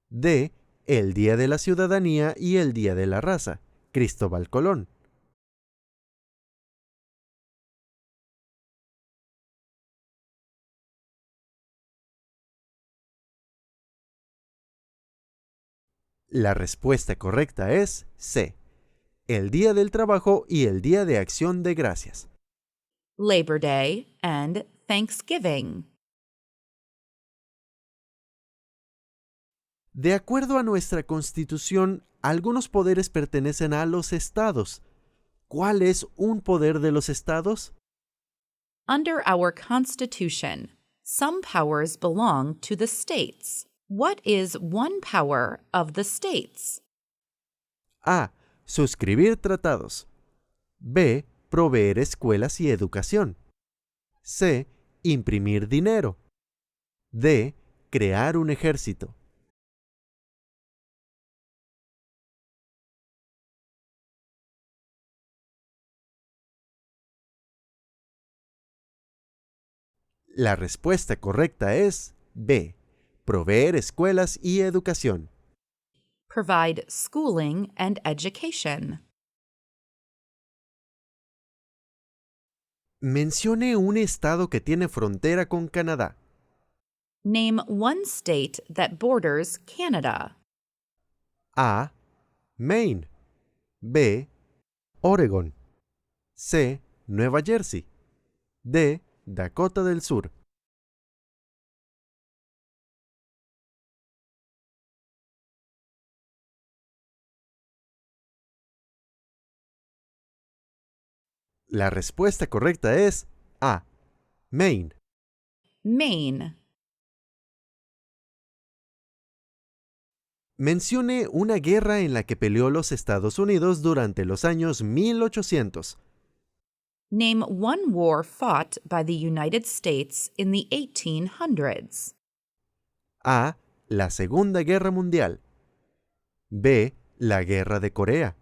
D. El Día de la Ciudadanía y el Día de la Raza, Cristóbal Colón. La respuesta correcta es C. El Día del Trabajo y el Día de Acción de Gracias. Labor Day and Thanksgiving. De acuerdo a nuestra Constitución, algunos poderes pertenecen a los estados. ¿Cuál es un poder de los estados? Under our Constitution, some powers belong to the states. What is one power of the states? A. Suscribir tratados. B. Proveer escuelas y educación. C. Imprimir dinero. D. Crear un ejército. La respuesta correcta es B. Proveer escuelas y educación. Provide schooling and education. Mencione un estado que tiene frontera con Canadá. Name one state that borders Canada. A. Maine. B. Oregon. C. Nueva Jersey. D. Dakota del Sur. La respuesta correcta es A. Maine. Maine. Mencione una guerra en la que peleó los Estados Unidos durante los años 1800. Name one war fought by the United States in the 1800s. A. La Segunda Guerra Mundial. B. La Guerra de Corea.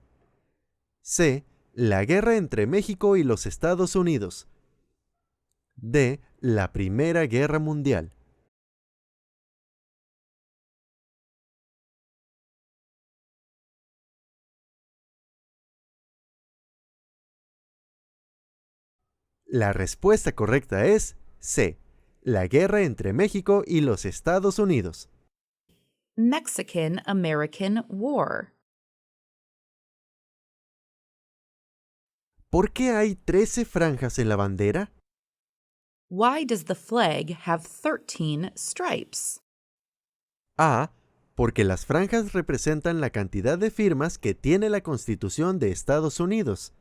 C. La guerra entre México y los Estados Unidos. D. La Primera Guerra Mundial. La respuesta correcta es C. La guerra entre México y los Estados Unidos. Mexican-American War. ¿Por qué hay 13 franjas en la bandera? Why does the flag have 13 stripes? A. Porque las franjas representan la cantidad de firmas que tiene la Constitución de Estados Unidos.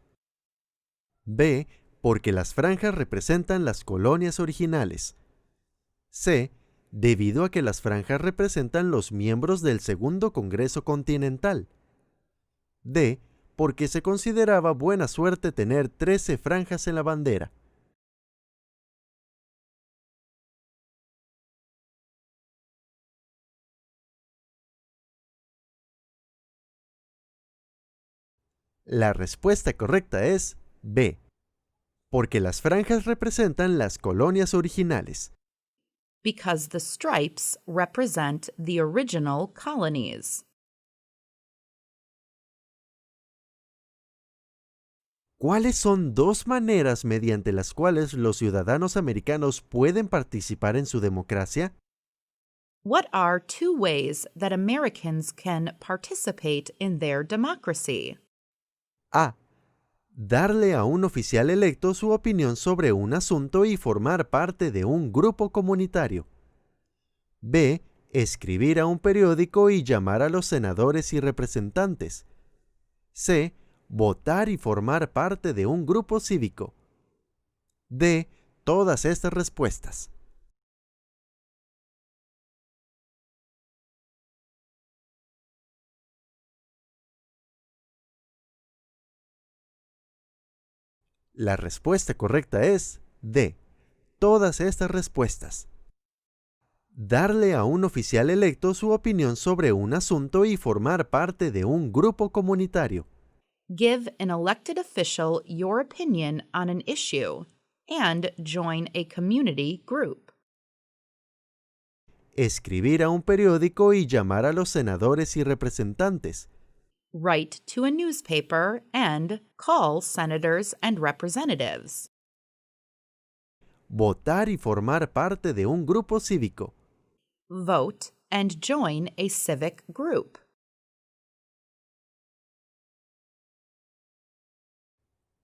B. Porque las franjas representan las colonias originales. C. Debido a que las franjas representan los miembros del Segundo Congreso Continental. D. Porque se consideraba buena suerte tener 13 franjas en la bandera. La respuesta correcta es B. Porque las franjas representan las colonias originales. Because the stripes represent the original colonies. ¿Cuáles son dos maneras mediante las cuales los ciudadanos americanos pueden participar en su democracia? What are two ways that Americans can participate in their democracy? A. Darle a un oficial electo su opinión sobre un asunto y formar parte de un grupo comunitario. B. Escribir a un periódico y llamar a los senadores y representantes. C. Votar y formar parte de un grupo cívico. D. Todas estas respuestas. La respuesta correcta es D. Todas estas respuestas. Darle a un oficial electo su opinión sobre un asunto y formar parte de un grupo comunitario. Give an elected official your opinion on an issue and join a community group. Escribir a un periódico y llamar a los senadores y representantes. Write to a newspaper and call senators and representatives. Votar y formar parte de un grupo cívico. Vote and join a civic group.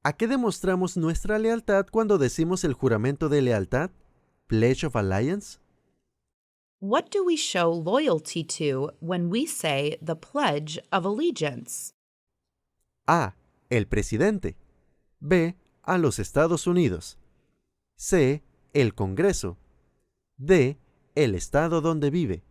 ¿A qué demostramos nuestra lealtad cuando decimos el juramento de lealtad? Pledge of Allegiance. What do we show loyalty to when we say the Pledge of Allegiance? A. El presidente. B. A los Estados Unidos. C. El Congreso. D. El estado donde vive.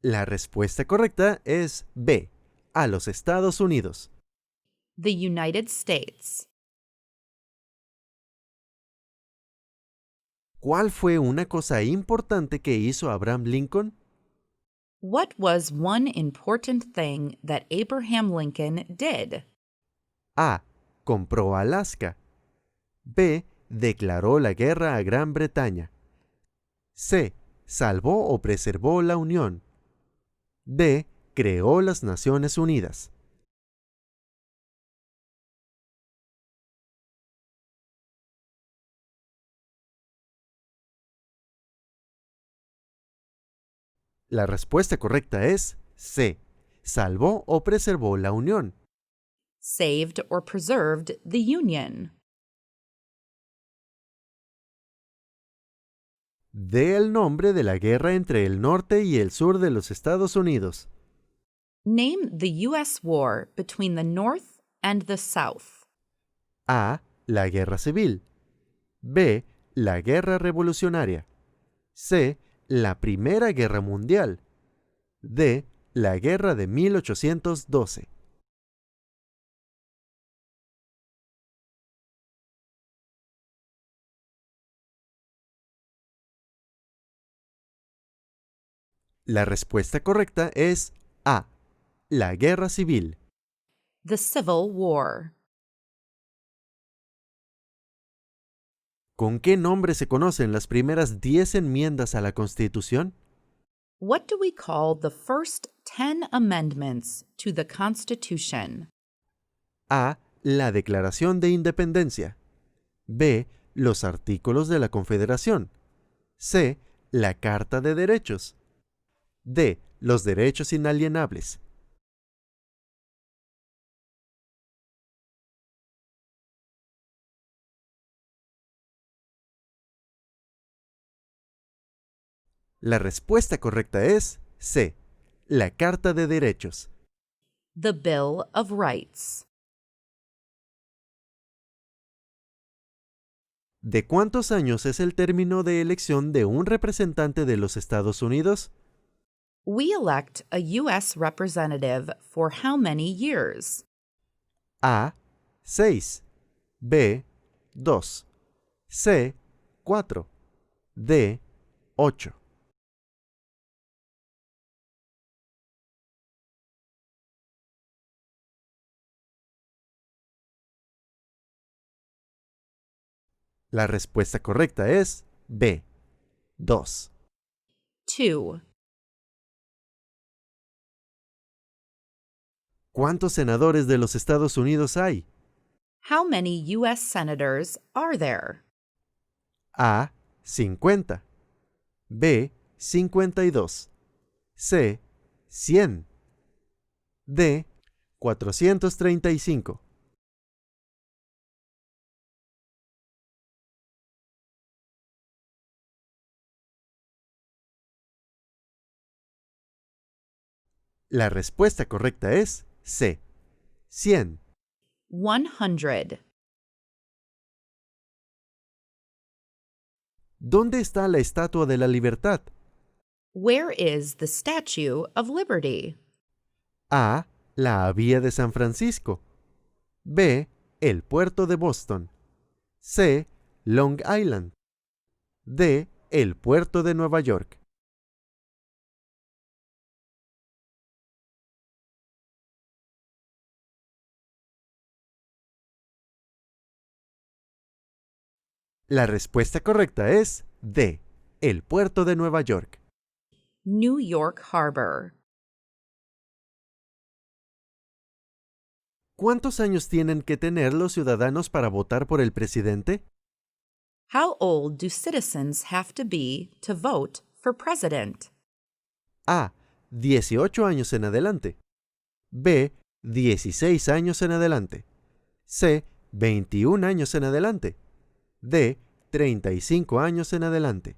La respuesta correcta es B. A los Estados Unidos. The United States. ¿Cuál fue una cosa importante que hizo Abraham Lincoln? What was one important thing that Abraham Lincoln did? A. Compró Alaska. B. Declaró la guerra a Gran Bretaña. C. Salvó o preservó la Unión. D. Creó las Naciones Unidas. La respuesta correcta es C. Salvó o preservó la Unión. Saved or preserved the Union. Dé el nombre de la guerra entre el norte y el sur de los Estados Unidos. Name the U.S. war between the North and the South. A. La Guerra Civil. B. La Guerra Revolucionaria. C. La Primera Guerra Mundial. D. La Guerra de 1812. La respuesta correcta es A. La Guerra Civil. The Civil War. ¿Con qué nombre se conocen las primeras 10 enmiendas a la Constitución? What do we call the first 10 amendments to the Constitution? A. La Declaración de Independencia. B. Los artículos de la Confederación. C. La Carta de Derechos. D. Los derechos inalienables. La respuesta correcta es C. La Carta de Derechos. The Bill of Rights. ¿De cuántos años es el término de elección de un representante de los Estados Unidos? We elect a U.S. representative for how many years? A. 6. B. 2. C. 4. D. 8. La respuesta correcta es B. 2. 2. ¿Cuántos senadores de los Estados Unidos hay? How many U.S. senators are there? A. 50. B. 52. C. 100. D. 435. La respuesta correcta es C. 100. 100. ¿Dónde está la Estatua de la Libertad? Where is the Statue of Liberty? A. La Vía de San Francisco. B. El Puerto de Boston. C. Long Island. D. El Puerto de Nueva York. La respuesta correcta es D. El Puerto de Nueva York. New York Harbor. ¿Cuántos años tienen que tener los ciudadanos para votar por el presidente? How old do citizens have to be to vote for president? A. 18 años en adelante. B. 16 años en adelante. C. 21 años en adelante. D. 35 años en adelante.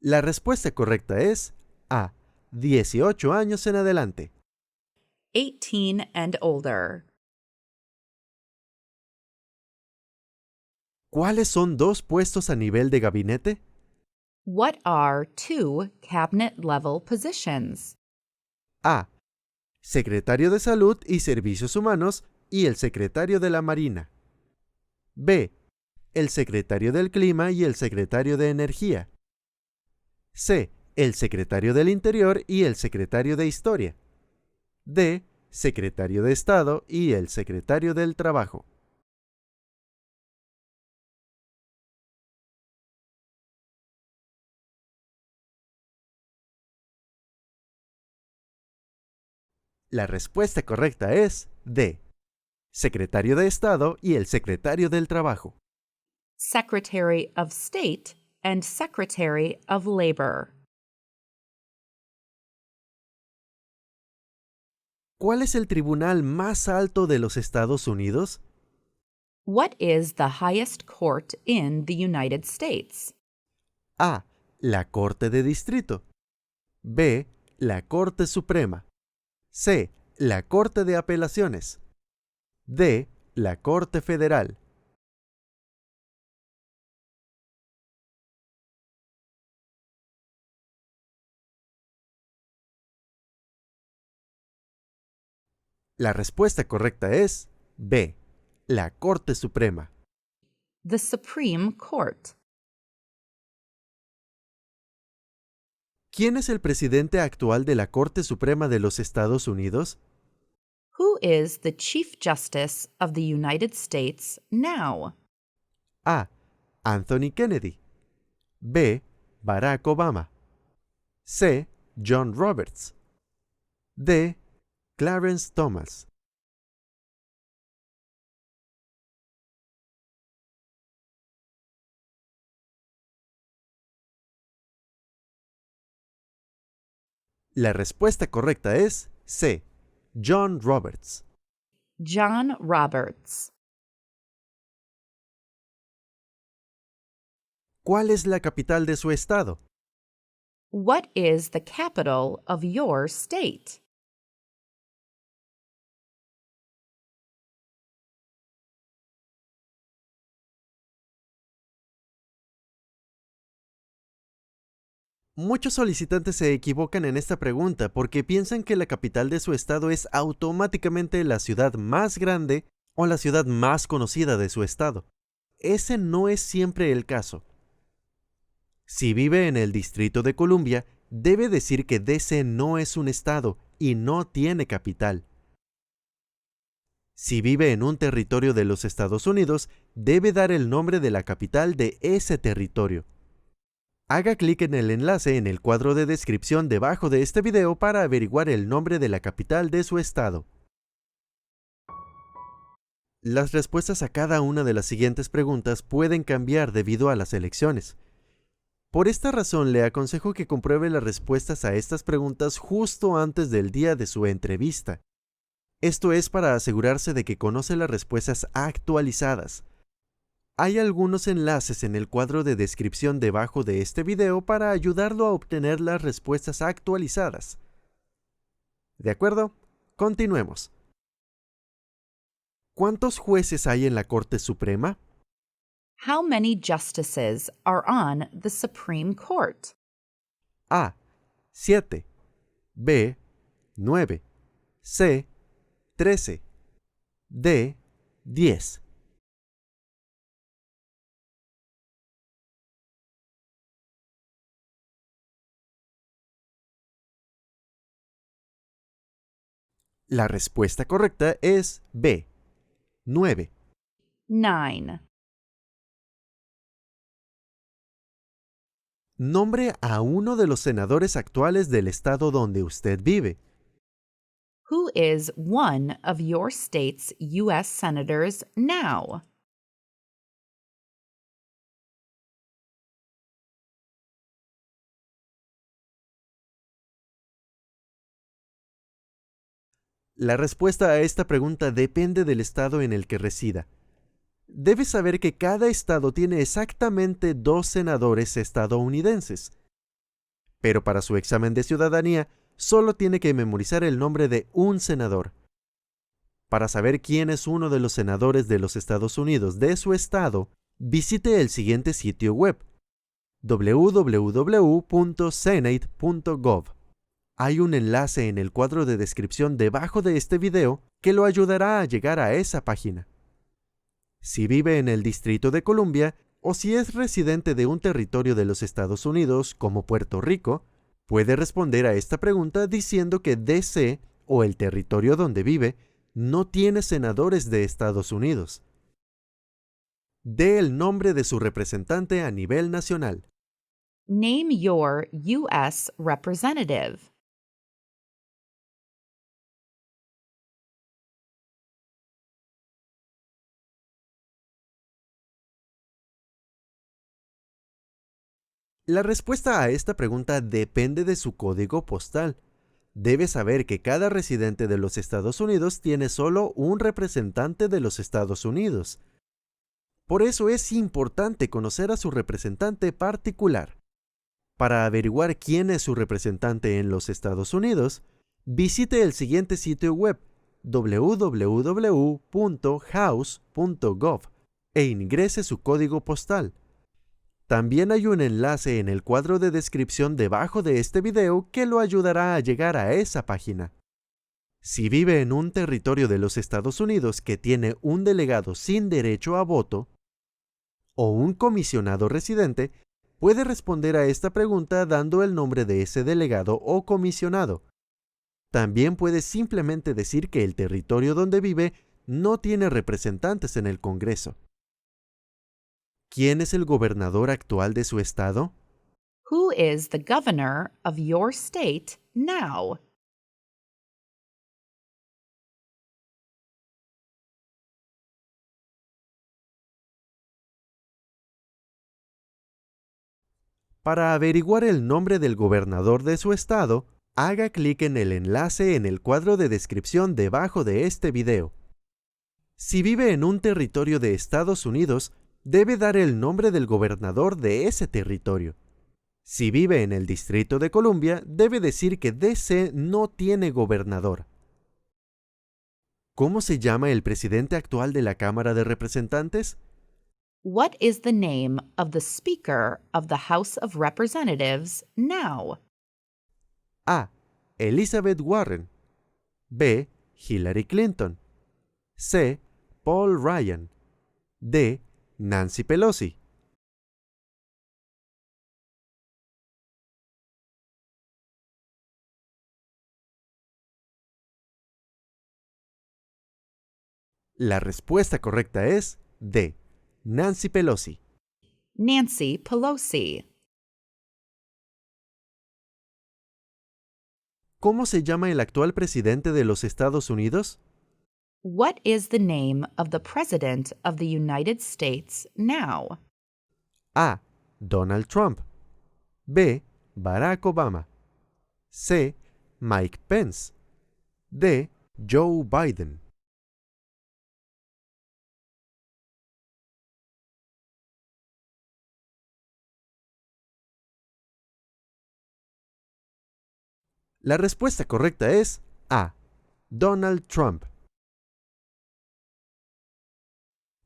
La respuesta correcta es A. 18 años en adelante. 18 and older. ¿Cuáles son dos puestos a nivel de gabinete? What are 2 cabinet level positions? A. Secretario de Salud y Servicios Humanos y el Secretario de la Marina. B. El Secretario del Clima y el Secretario de Energía. C. El Secretario del Interior y el Secretario de Historia. D. Secretario de Estado y el Secretario del Trabajo. La respuesta correcta es D. Secretario de Estado y el Secretario del Trabajo. Secretary of State and Secretary of Labor. ¿Cuál es el tribunal más alto de los Estados Unidos? What is the highest court in the United States? A. La Corte de Distrito. B. La Corte Suprema. C. La Corte de Apelaciones. D. La Corte Federal. La respuesta correcta es B, la Corte Suprema. The Supreme Court. ¿Quién es el presidente actual de la Corte Suprema de los Estados Unidos? Who is the Chief Justice of the United States now? A. Anthony Kennedy. B. Barack Obama. C. John Roberts. D. Clarence Thomas. La respuesta correcta es C. John Roberts. John Roberts. ¿Cuál es la capital de su estado? What is the capital of your state? Muchos solicitantes se equivocan en esta pregunta porque piensan que la capital de su estado es automáticamente la ciudad más grande o la ciudad más conocida de su estado. Ese no es siempre el caso. Si vive en el Distrito de Columbia, debe decir que DC no es un estado y no tiene capital. Si vive en un territorio de los Estados Unidos, debe dar el nombre de la capital de ese territorio. Haga clic en el enlace en el cuadro de descripción debajo de este video para averiguar el nombre de la capital de su estado. Las respuestas a cada una de las siguientes preguntas pueden cambiar debido a las elecciones. Por esta razón, le aconsejo que compruebe las respuestas a estas preguntas justo antes del día de su entrevista. Esto es para asegurarse de que conoce las respuestas actualizadas. Hay algunos enlaces en el cuadro de descripción debajo de este video para ayudarlo a obtener las respuestas actualizadas. ¿De acuerdo? Continuemos. ¿Cuántos jueces hay en la Corte Suprema? How many justices are on the Supreme Court? A. 7. B. 9. C. 13. D. 10. La respuesta correcta es B. 9. 9. Nombre a uno de los senadores actuales del estado donde usted vive. Who is one of your state's U.S. senators now? La respuesta a esta pregunta depende del estado en el que resida. Debe saber que cada estado tiene exactamente 2 senadores estadounidenses. Pero para su examen de ciudadanía, solo tiene que memorizar el nombre de un senador. Para saber quién es uno de los senadores de los Estados Unidos de su estado, visite el siguiente sitio web: www.senate.gov. Hay un enlace en el cuadro de descripción debajo de este video que lo ayudará a llegar a esa página. Si vive en el Distrito de Columbia o si es residente de un territorio de los Estados Unidos como Puerto Rico, puede responder a esta pregunta diciendo que DC o el territorio donde vive no tiene senadores de Estados Unidos. Dé el nombre de su representante a nivel nacional. Name your U.S. representative. La respuesta a esta pregunta depende de su código postal. Debe saber que cada residente de los Estados Unidos tiene solo un representante de los Estados Unidos. Por eso es importante conocer a su representante particular. Para averiguar quién es su representante en los Estados Unidos, visite el siguiente sitio web: www.house.gov e ingrese su código postal. También hay un enlace en el cuadro de descripción debajo de este video que lo ayudará a llegar a esa página. Si vive en un territorio de los Estados Unidos que tiene un delegado sin derecho a voto o un comisionado residente, puede responder a esta pregunta dando el nombre de ese delegado o comisionado. También puede simplemente decir que el territorio donde vive no tiene representantes en el Congreso. ¿Quién es el gobernador actual de su estado? Who is the governor of your state now? Para averiguar el nombre del gobernador de su estado, haga clic en el enlace en el cuadro de descripción debajo de este video. Si vive en un territorio de Estados Unidos, debe dar el nombre del gobernador de ese territorio. Si vive en el Distrito de Columbia, debe decir que DC no tiene gobernador. ¿Cómo se llama el presidente actual de la Cámara de Representantes? What is the name of the Speaker of the House of Representatives now? A. Elizabeth Warren. B. Hillary Clinton. C. Paul Ryan. D. Nancy Pelosi. La respuesta correcta es D. Nancy Pelosi. Nancy Pelosi. ¿Cómo se llama el actual presidente de los Estados Unidos? What is the name of the President of the United States now? A. Donald Trump. B. Barack Obama. C. Mike Pence. D. Joe Biden. La respuesta correcta es A. Donald Trump.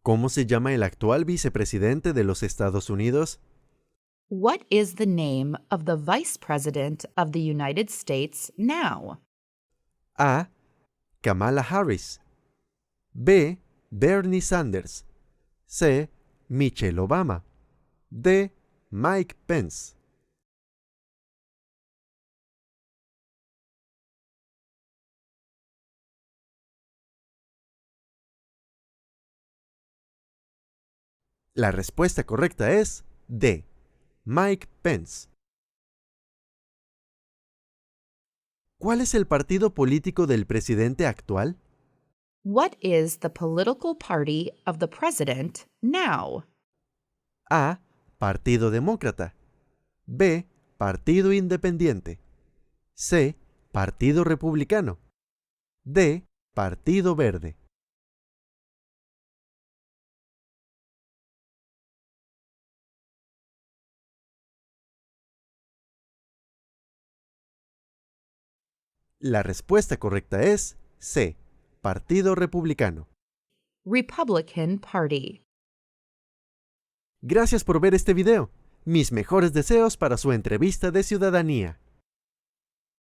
¿Cómo se llama el actual vicepresidente de los Estados Unidos? What is the name of the Vice President of the United States now? A. Kamala Harris. B. Bernie Sanders. C. Michelle Obama. D. Mike Pence. La respuesta correcta es D. Mike Pence. ¿Cuál es el partido político del presidente actual? What is the political party of the president now? A. Partido Demócrata. B. Partido Independiente. C. Partido Republicano. D. Partido Verde. La respuesta correcta es C. Partido Republicano. Republican Party. Gracias por ver este video. Mis mejores deseos para su entrevista de ciudadanía.